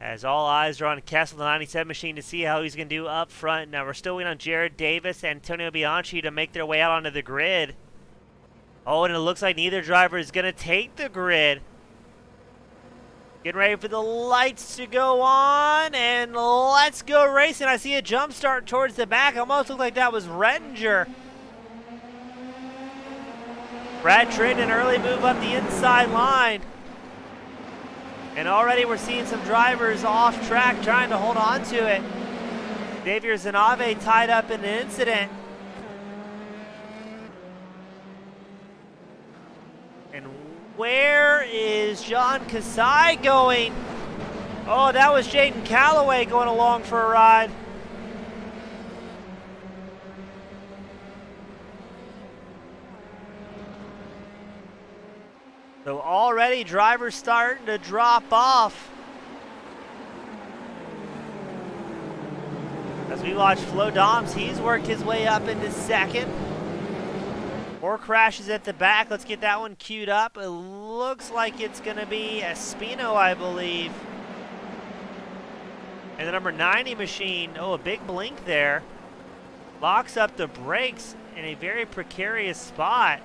As all eyes are on Kessel, the 97 machine, to see how he's going to do up front. Now we're still waiting on Jared Davis and Antonio Bianchi to make their way out onto the grid. Oh, and it looks like neither driver is going to take the grid. Getting ready for the lights to go on, and let's go racing. I see a jump start towards the back. Almost looked like that was Rettinger. Brad Tritton, an early move up the inside line. And already we're seeing some drivers off track trying to hold on to it. Xavier Zanave tied up in an incident. And where is John Kasai going? Oh, that was Jaden Calloway going along for a ride. So already drivers starting to drop off. As we watch Flo Doms, he's worked his way up into second. More crashes at the back. Let's get that one queued up. It looks like it's going to be Espino, I believe. And the number 90 machine, oh, a big blink there. Locks up the brakes in a very precarious spot.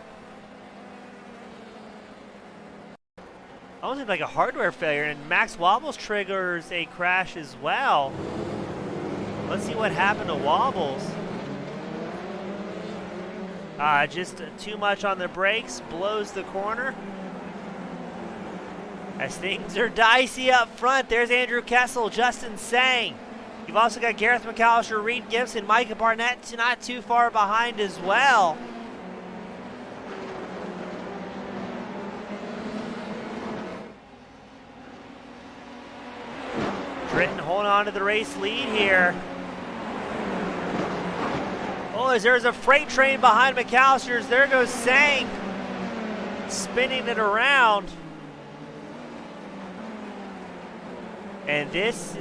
Almost like a hardware failure, and Max Wobbles triggers a crash as well. Let's see what happened to Wobbles. Just too much on the brakes, blows the corner. As things are dicey up front, there's Andrew Kessel, Justin Sang. You've also got Gareth McAllister, Reed Gibson, Micah Barnett not too far behind as well. Tritton holding on to the race lead here. Oh, as there's a freight train behind McAllister's. There goes Sang, spinning it around. And this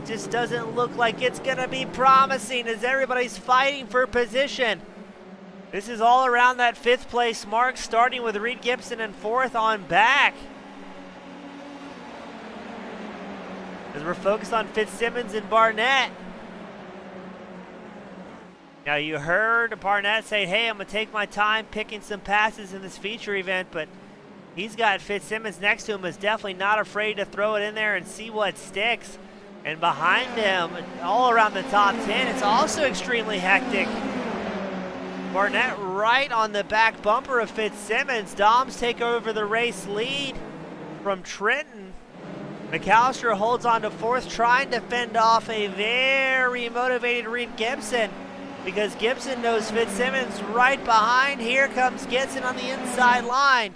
just doesn't look like it's going to be promising as everybody's fighting for position. This is all around that 5th place mark, starting with Reed Gibson in 4th on back. As we're focused on Fitzsimmons and Barnett. Now you heard Barnett say, hey, I'm going to take my time picking some passes in this feature event, but he's got Fitzsimmons next to him, is definitely not afraid to throw it in there and see what sticks. And behind him, all around the top 10, it's also extremely hectic. Barnett right on the back bumper of Fitzsimmons. Doms take over the race lead from Tritton. McAllister holds on to 4th, trying to fend off a very motivated Reed Gibson, because Gibson knows Fitzsimmons right behind. Here comes Gibson on the inside line.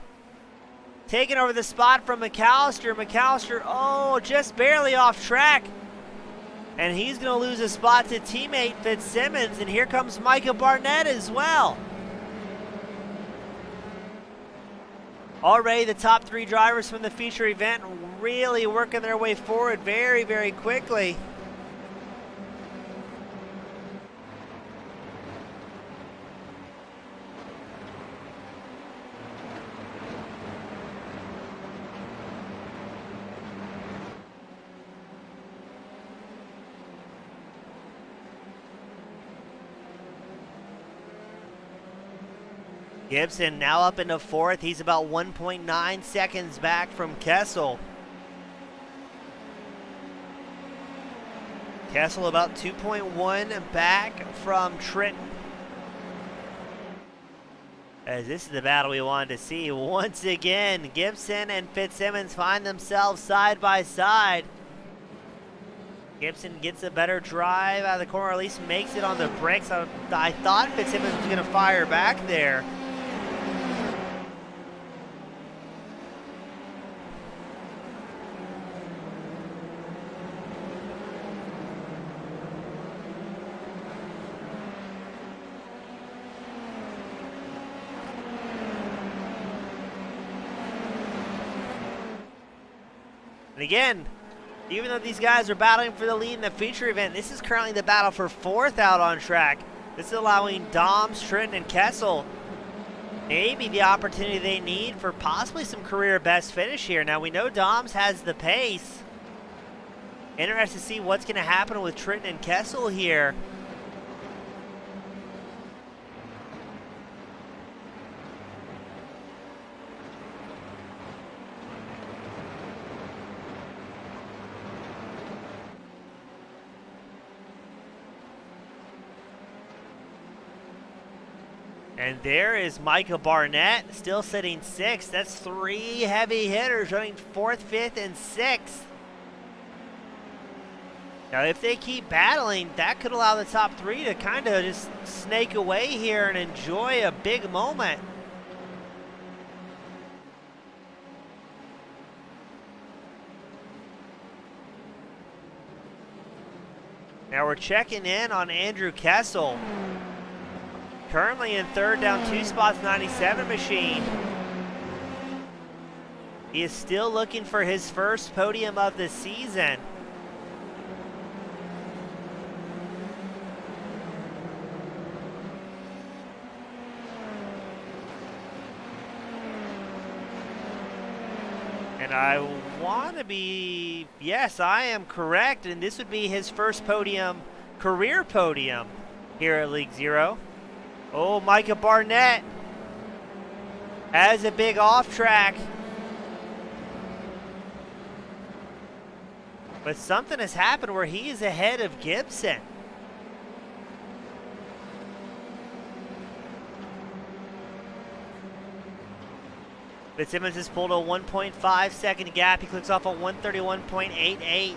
Taking over the spot from McAllister. McAllister, oh, just barely off track. And he's going to lose a spot to teammate Fitzsimmons. And here comes Micah Barnett as well. Already the top 3 drivers from the feature event really working their way forward very, very quickly. Gibson now up into 4th. He's about 1.9 seconds back from Kessel. Kessel about 2.1 back from Tritton. As this is the battle we wanted to see. Once again, Gibson and Fitzsimmons find themselves side by side. Gibson gets a better drive out of the corner, or at least makes it on the brakes. I thought Fitzsimmons was going to fire back there. And again, even though these guys are battling for the lead in the feature event, this is currently the battle for 4th out on track. This is allowing Doms, Trenton, and Kessel maybe the opportunity they need for possibly some career best finish here. Now, we know Doms has the pace. Interested to see what's going to happen with Trenton and Kessel here. And there is Micah Barnett, still sitting 6th. That's 3 heavy hitters running 4th, 5th, and 6th. Now, if they keep battling, that could allow the top 3 to kind of just snake away here and enjoy a big moment. Now we're checking in on Andrew Kessel. Currently in 3rd, down 2 spots, 97 machine. He is still looking for his first podium of the season. And I want to be, yes, I am correct, and this would be his first podium, career podium here at League Zero. Oh, Micah Barnett has a big off track. But something has happened where he is ahead of Gibson. Fitzsimmons has pulled a 1.5 second gap. He clicks off a 131.88.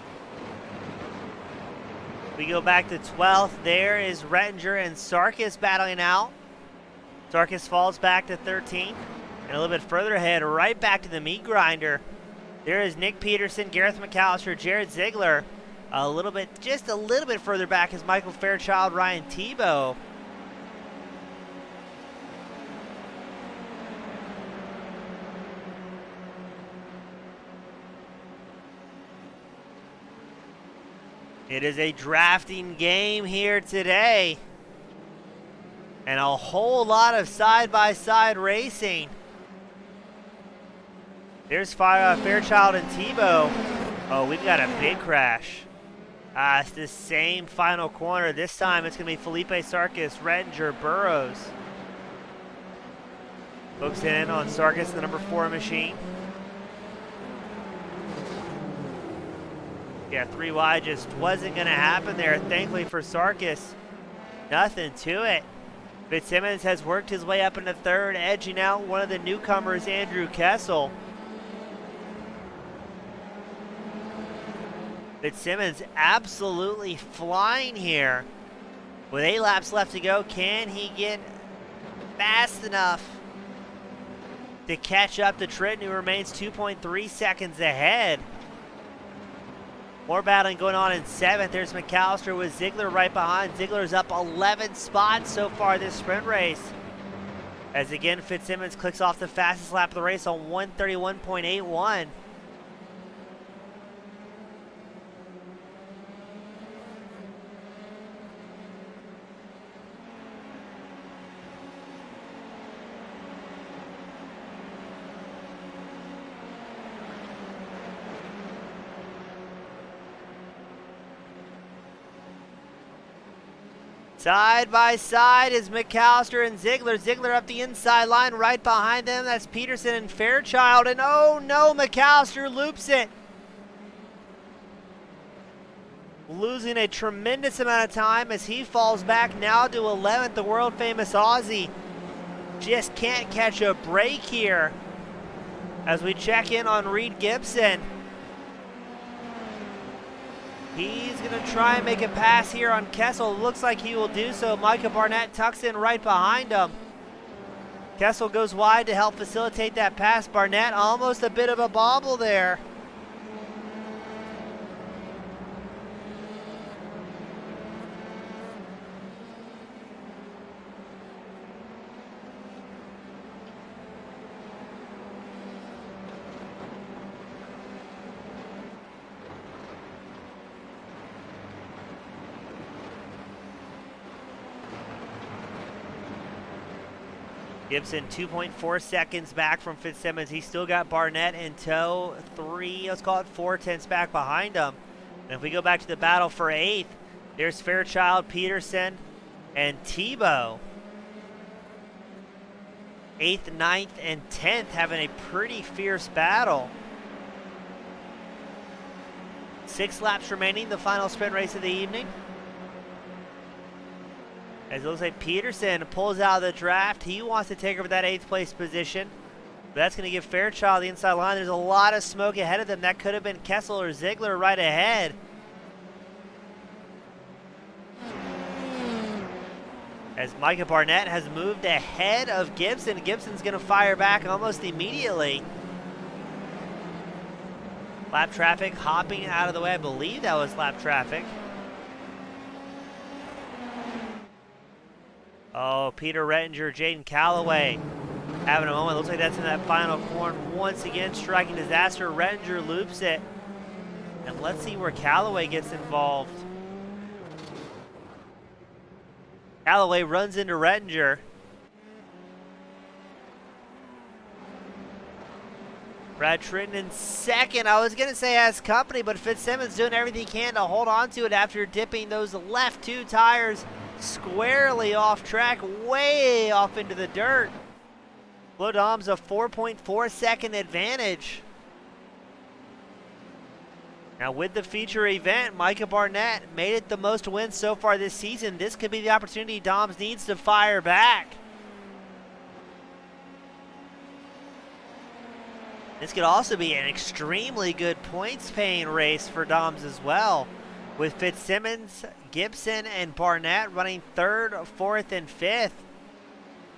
We go back to 12th. There is Rettinger and Sarkis battling out. Sarkis falls back to 13th. And a little bit further ahead, right back to the meat grinder. There is Nick Peterson, Gareth McAllister, Jared Ziegler. Just a little bit further back is Michael Fairchild, Ryan Tebow. It is a drafting game here today. And a whole lot of side-by-side racing. There's Fairchild and Tebow. Oh, we've got a big crash. It's the same final corner. This time it's going to be Felipe Sarkis, Rettinger, Burrows. Focusing in on Sarkis, the number 4 machine. Yeah, 3 wide just wasn't going to happen there. Thankfully for Sarkis, nothing to it. Fitzsimmons has worked his way up into 3rd, edging out one of the newcomers, Andrew Kessel. Fitzsimmons absolutely flying here. With 8 laps left to go, can he get fast enough to catch up to Trenton, who remains 2.3 seconds ahead? More battling going on in 7th. There's McAllister with Ziegler right behind. Ziegler's up 11 spots so far this sprint race. As again, Fitzsimmons clicks off the fastest lap of the race on 131.81. Side by side is McAllister and Ziegler. Ziegler up the inside line, right behind them. That's Peterson and Fairchild. And oh no, McAllister loops it. Losing a tremendous amount of time as he falls back now to 11th. The world famous Aussie just can't catch a break here. As we check in on Reed Gibson. He's going to try and make a pass here on Kessel. Looks like he will do so. Micah Barnett tucks in right behind him. Kessel goes wide to help facilitate that pass. Barnett almost a bit of a bobble there. Gibson 2.4 seconds back from Fitzsimmons. He's still got Barnett in tow. 4 tenths back behind him. And if we go back to the battle for 8th, there's Fairchild, Peterson, and Tebow. 8th, 9th, and 10th having a pretty fierce battle. 6 laps remaining, the final sprint race of the evening. As it looks like Peterson pulls out of the draft. He wants to take over that 8th place position. That's going to give Fairchild the inside line. There's a lot of smoke ahead of them. That could have been Kessel or Ziegler right ahead. As Micah Barnett has moved ahead of Gibson. Gibson's going to fire back almost immediately. Lap traffic hopping out of the way. I believe that was lap traffic. Oh, Peter Rettinger, Jaden Calloway having a moment. Looks like that's in that final corner. Once again, striking disaster. Rettinger loops it. And let's see where Calloway gets involved. Calloway runs into Rettinger. Brad Tritton in second. I was going to say has company, but Fitzsimmons doing everything he can to hold on to it after dipping those left 2 tires squarely off track, way off into the dirt. Blodom's a 4.4 second advantage. Now with the feature event, Micah Barnett made it the most wins so far this season. This could be the opportunity Doms needs to fire back. This could also be an extremely good points paying race for Doms as well, with Fitzsimmons, Gibson, and Barnett running 3rd, 4th, and 5th.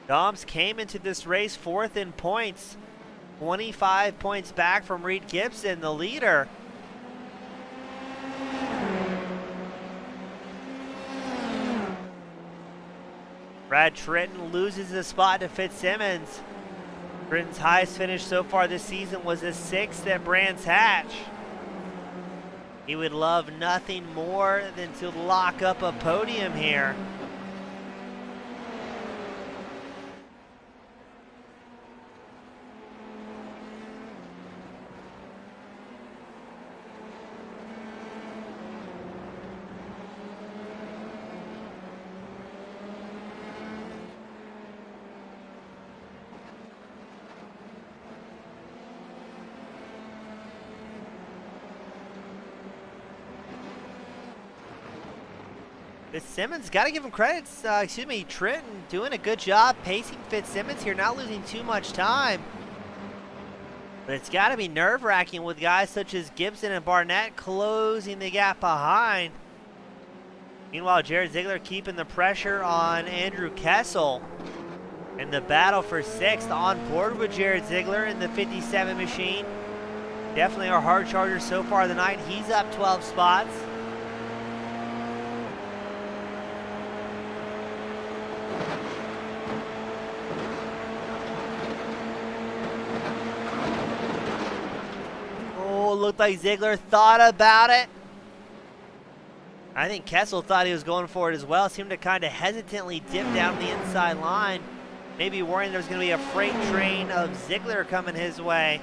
Doms came into this race 4th in points, 25 points back from Reed Gibson, the leader. Brad Tritton loses the spot to Fitzsimmons. Tritton's highest finish so far this season was a 6th at Brands Hatch. He would love nothing more than to lock up a podium here. Fitzsimmons, got to give him credit. Tritton doing a good job pacing Fitzsimmons here, not losing too much time. But it's got to be nerve-wracking with guys such as Gibson and Barnett closing the gap behind. Meanwhile, Jared Ziegler keeping the pressure on Andrew Kessel. And the battle for 6th on board with Jared Ziegler in the 57 machine. Definitely our hard charger so far of the night. He's up 12 spots. Looked like Ziegler thought about it. I think Kessel thought he was going for it as well. Seemed to kind of hesitantly dip down the inside line. Maybe worrying there's going to be a freight train of Ziegler coming his way.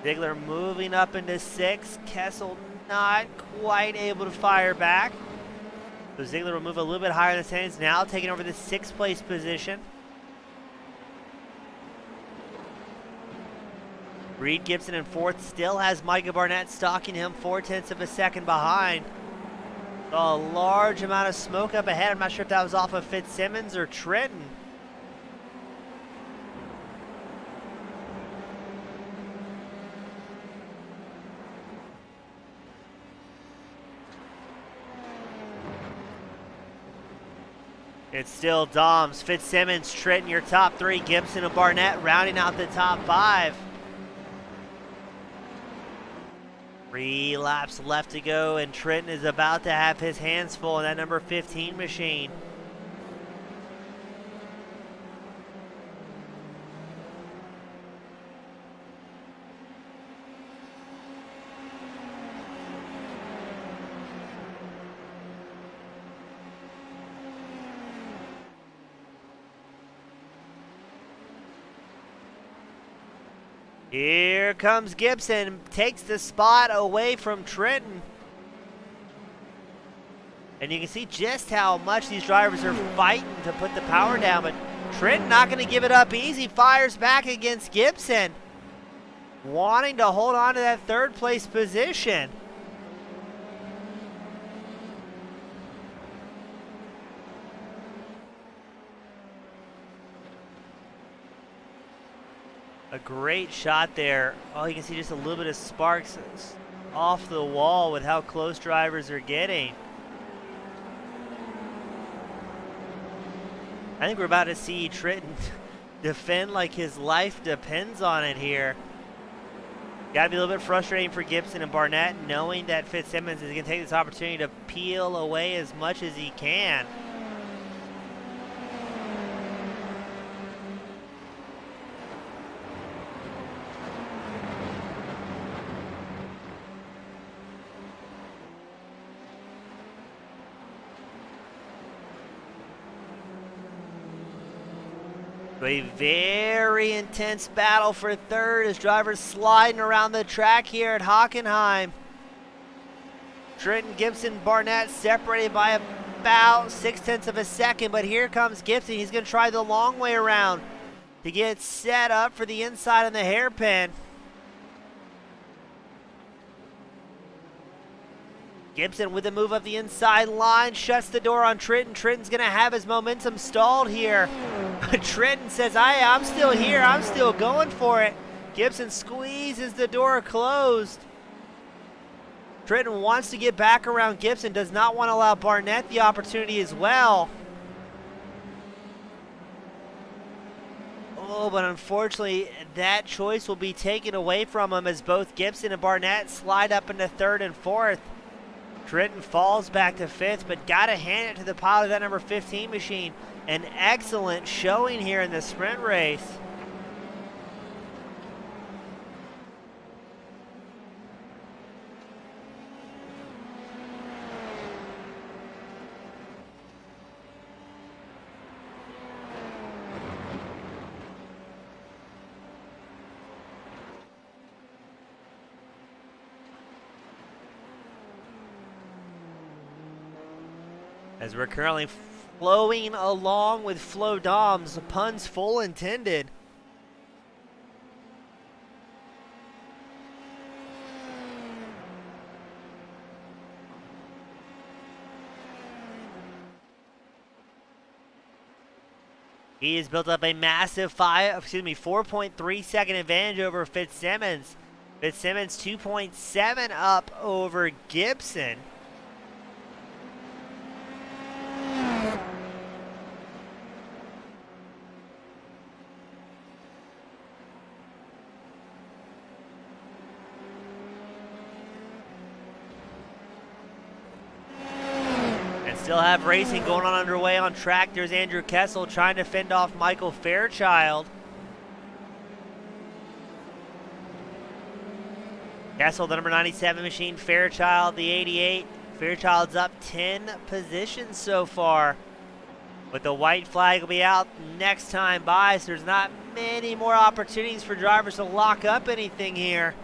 Ziegler moving up into 6th. Kessel not quite able to fire back. So Ziegler will move a little bit higher in the standings, now taking over the 6th place position. Reed Gibson in 4th, still has Micah Barnett stalking him 4/10 of a second behind. A large amount of smoke up ahead. I'm not sure if that was off of Fitzsimmons or Tritton. It's still Doms, Fitzsimmons, Tritton, your top 3. Gibson and Barnett rounding out the top 5. 3 laps left to go, and Tritton is about to have his hands full in that number 15 machine. Here comes Gibson, takes the spot away from Trenton. And you can see just how much these drivers are fighting to put the power down, but Trenton not going to give it up easy, fires back against Gibson, wanting to hold on to that third place position. A great shot there. Oh, you can see just a little bit of sparks off the wall with how close drivers are getting. I think we're about to see Trenton defend like his life depends on it here. Got to be a little bit frustrating for Gibson and Barnett, knowing that Fitzsimmons is going to take this opportunity to peel away as much as he can. A very intense battle for third as drivers sliding around the track here at Hockenheim. Trenton, Gibson, Barnett separated by about 0.6 of a second, but here comes Gibson. He's going to try the long way around to get set up for the inside on the hairpin. Gibson with a move up the inside line, shuts the door on Trenton. Trenton's going to have his momentum stalled here. But Trenton says, I'm still here. I'm still going for it. Gibson squeezes the door closed. Trenton wants to get back around Gibson, does not want to allow Barnett the opportunity as well. Oh, but unfortunately, that choice will be taken away from him as both Gibson and Barnett slide up into third and fourth. Trenton falls back to fifth, but got to hand it to the pilot of that number 15 machine. An excellent showing here in the sprint race. As we're currently flowing along with Flo Doms, puns full intended. He has built up a massive 4.3 second advantage over Fitzsimmons. Fitzsimmons 2.7 up over Gibson. Still have racing going on underway on track. There's Andrew Kessel trying to fend off Michael Fairchild. Kessel, the number 97 machine. Fairchild, the 88. Fairchild's up 10 positions so far. But the white flag will be out next time by, so there's not many more opportunities for drivers to lock up anything here.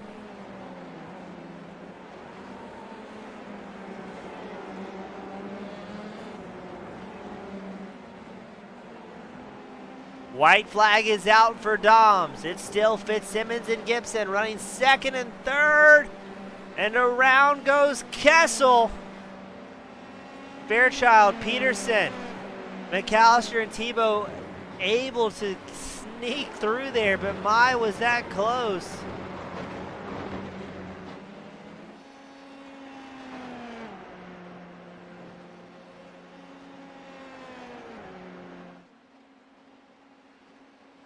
White flag is out for Doms. It's still Fitzsimmons and Gibson running second and third. And around goes Kessel. Fairchild, Peterson, McAllister, and Tebow able to sneak through there, but my, was that close.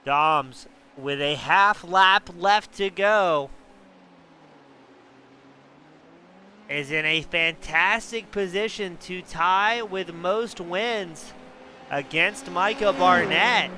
Doms with a half lap left to go is in a fantastic position to tie with most wins against Micah Barnett.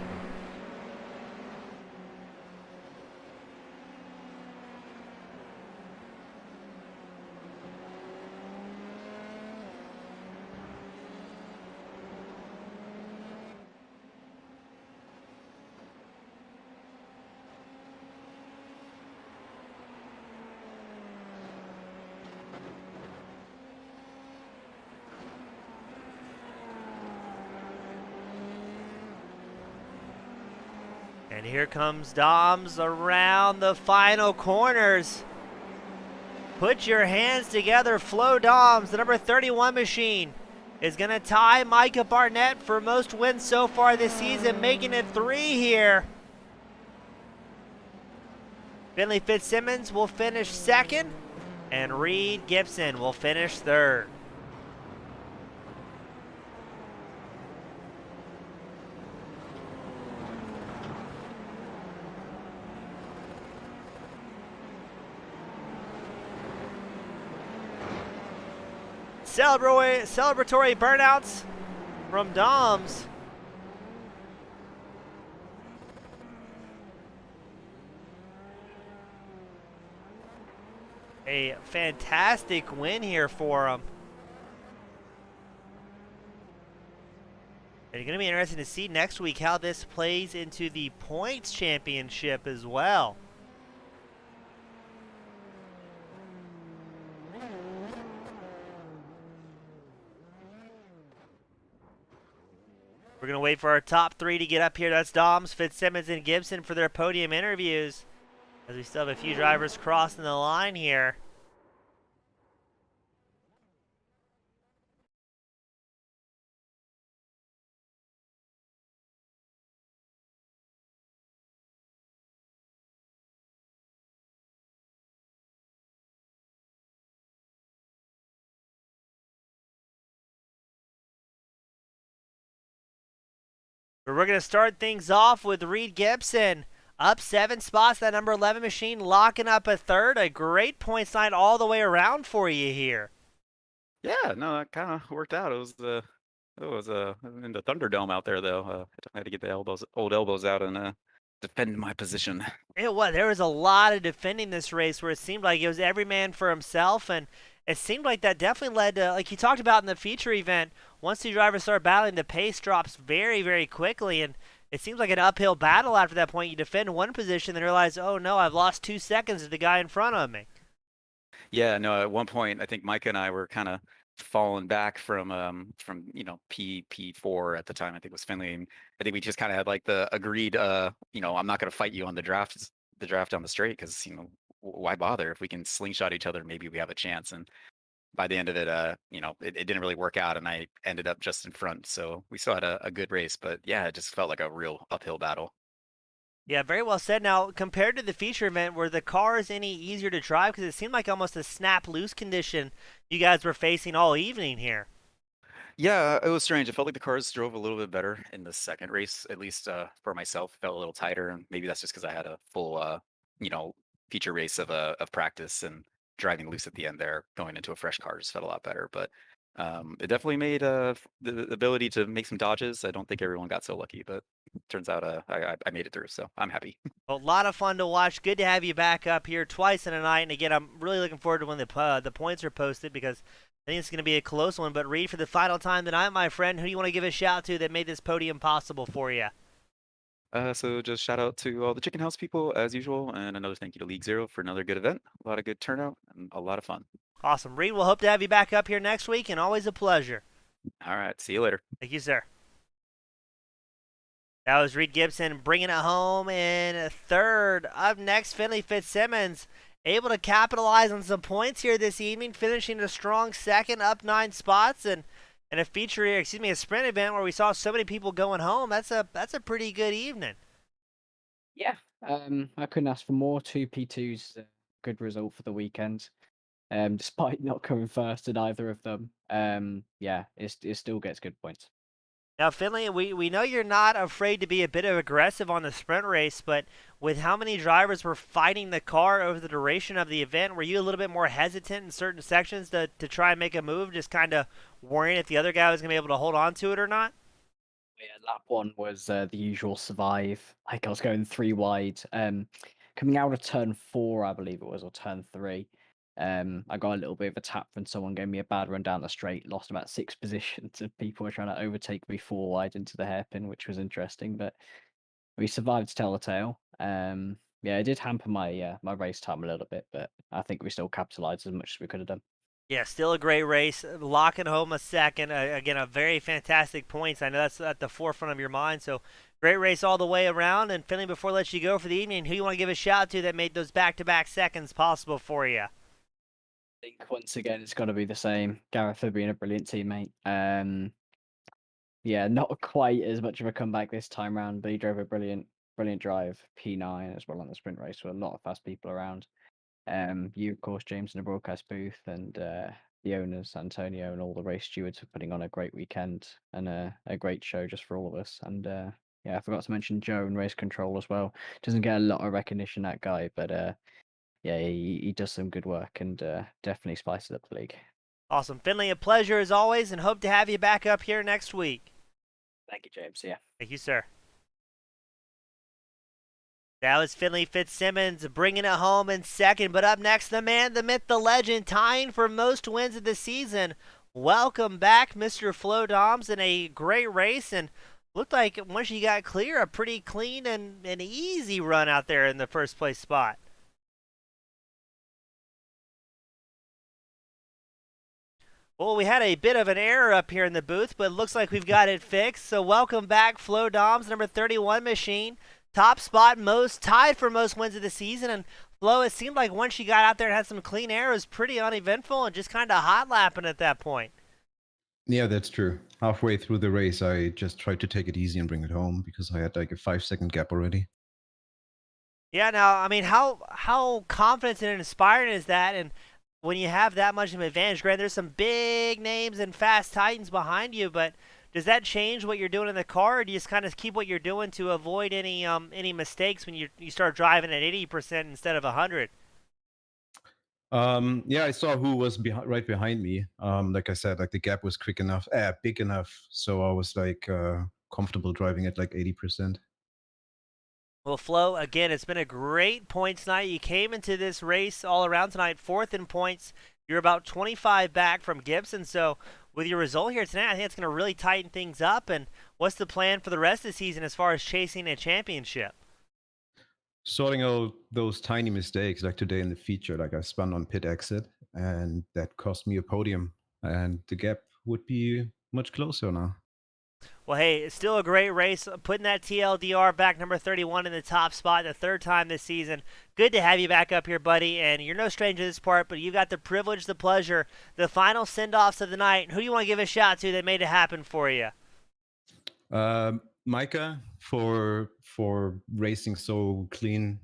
And here comes Doms around the final corners. Put your hands together, Flo Doms, the number 31 machine, is going to tie Micah Barnett for most wins so far this season, making it 3 here. Finley Fitzsimmons will finish 2nd, and Reed Gibson will finish 3rd. Celebratory burnouts from Doms. A fantastic win here for him. And it's going to be interesting to see next week how this plays into the points championship as well. We're going to wait for our top 3 to get up here. That's Doms, Fitzsimmons, and Gibson for their podium interviews, as we still have a few drivers crossing the line here. But we're going to start things off with Reed Gibson. Up 7 spots, that number 11 machine locking up a 3rd. A great points line all the way around for you here. Yeah, no, that kind of worked out. It was in the Thunderdome out there though. I had to get the old elbows out and defend my position. There was a lot of defending this race where it seemed like it was every man for himself, and it seemed like that definitely led to, like you talked about in the feature event, once the drivers start battling, the pace drops very, very quickly, and it seems like an uphill battle after that point. You defend one position, then realize, oh no, I've lost 2 seconds to the guy in front of me. Yeah, no, at one point I think Micah and I were kind of falling back from P4 at the time. I think it was Finley, and I think we just kind of had like the agreed I'm not going to fight you on the draft down the straight, because why bother? If we can slingshot each other, maybe we have a chance. And by the end of it, it didn't really work out, and I ended up just in front. So we still had a good race, but yeah, it just felt like a real uphill battle. Yeah, very well said. Now, compared to the feature event, were the cars any easier to drive? Because it seemed like almost a snap-loose condition you guys were facing all evening here. Yeah, it was strange. It felt like the cars drove a little bit better in the second race, at least for myself. It felt a little tighter, and maybe that's just because I had a full, feature race of practice, and driving loose at the end there, going into a fresh car just felt a lot better. But it definitely made the ability to make some dodges. I don't think everyone got so lucky, but turns out I made it through, so I'm happy. Well, a lot of fun to watch. Good to have you back up here twice in a night. And again, I'm really looking forward to when the points are posted, because I think it's going to be a close one. But Reed, for the final time tonight, my friend, who do you want to give a shout to that made this podium possible for you? So just shout out to all the Chicken House people as usual, and another thank you to League Zero for another good event. A lot of good turnout and a lot of fun. Awesome. Reed, we'll hope to have you back up here next week, and always a pleasure. All right, see you later. Thank you, sir. That was Reed Gibson bringing it home in 3rd. Up next, Finley Fitzsimmons, able to capitalize on some points here this evening, finishing a strong 2nd, up 9 spots, and a a sprint event where we saw so many people going home. That's a pretty good evening. Yeah, I couldn't ask for more. 2 P2s, good result for the weekend. Despite not coming first in either of them, yeah, it still gets good points. Now, Finley, we know you're not afraid to be a bit of aggressive on the sprint race, but with how many drivers were fighting the car over the duration of the event, were you a little bit more hesitant in certain sections to try and make a move, just kind of worrying if the other guy was going to be able to hold on to it or not? Yeah, lap 1 was the usual survive. Like I was going 3 wide. Coming out of turn 4, I believe it was, or turn 3. I got a little bit of a tap when someone gave me a bad run down the straight, lost about 6 positions, and people were trying to overtake me 4 wide into the hairpin, which was interesting, but we survived to tell the tale. Yeah, it did hamper my my race time a little bit, but I think we still capitalized as much as we could have done. Yeah, still a great race. Locking home a 2nd. Again, a very fantastic points. I know that's at the forefront of your mind, so Great race all the way around. And Finley, before I let you go for the evening, who you want to give a shout out to that made those back-to-back seconds possible for you? I think once again it's got to be the same. Gareth for being a brilliant teammate. Yeah, not quite as much of a comeback this time round, but he drove a brilliant drive, P9 as well on the sprint race with a lot of fast people around. You of course, James, in the broadcast booth, and the owners, Antonio, and all the race stewards for putting on a great weekend and a great show just for all of us. And yeah, I forgot to mention Joe in race control as well. Doesn't get a lot of recognition, that guy, but yeah, he does some good work and definitely spices up the league. Awesome. Finley, a pleasure as always, and hope to have you back up here next week. Thank you, James. Yeah. Thank you, sir. That was Finley Fitzsimmons bringing it home in second. But up next, the man, the myth, the legend, tying for most wins of the season. Welcome back, Mr. Flo Doms, in a great race. And looked like once you got clear, a pretty clean and easy run out there in the first place spot. Well, we had a bit of an error up here in the booth, but it looks like we've got it fixed. So welcome back, Flo Doms, number 31 machine. Top spot, tied for most wins of the season. And Flo, it seemed like once she got out there and had some clean air, it was pretty uneventful and just kind of hot lapping at that point. Yeah, that's true. Halfway through the race, I just tried to take it easy and bring it home because I had like a 5-second gap already. Yeah, now, I mean, how confident and inspiring is that? And when you have that much of an advantage, granted, there's some big names and fast titans behind you, but does that change what you're doing in the car, or do you just kind of keep what you're doing to avoid any mistakes when you start driving at 80% instead of 100? Yeah, I saw who was right behind me. Like I said, like the gap was big enough, so I was like comfortable driving at like 80%. Well, Flo, again, it's been a great points night. You came into this race all around tonight, fourth in points. You're about 25 back from Gibson. So with your result here tonight, I think it's going to really tighten things up. And what's the plan for the rest of the season as far as chasing a championship? Sorting out those tiny mistakes, like today in the feature, like I spun on pit exit, and that cost me a podium. And the gap would be much closer now. Well, hey, it's still a great race. Putting that TLDR back, number 31 in the top spot, the third time this season. Good to have you back up here, buddy. And you're no stranger to this part, but you got the privilege, the pleasure, the final send-offs of the night. Who do you want to give a shout to that made it happen for you? Micah for racing so clean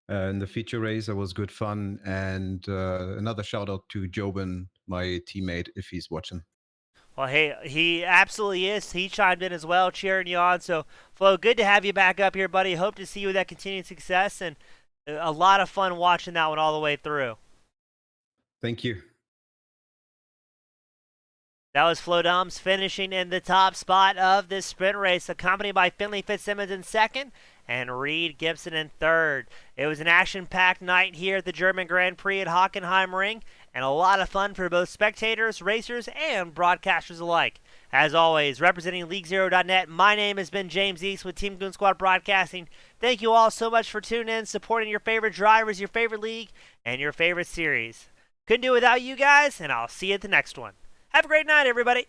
in the feature race. That was good fun. And another shout out to Jobin, my teammate, if he's watching. Well, hey, he absolutely is. He chimed in as well, cheering you on. So, Flo, good to have you back up here, buddy. Hope to see you with that continued success, and a lot of fun watching that one all the way through. Thank you. That was Flo Doms finishing in the top spot of this sprint race, accompanied by Finley Fitzsimmons in second and Reed Gibson in third. It was an action-packed night here at the German Grand Prix at Hockenheimring, and a lot of fun for both spectators, racers, and broadcasters alike. As always, representing LeagueZero.net, my name has been James East with Team Goon Squad Broadcasting. Thank you all so much for tuning in, supporting your favorite drivers, your favorite league, and your favorite series. Couldn't do it without you guys, and I'll see you at the next one. Have a great night, everybody.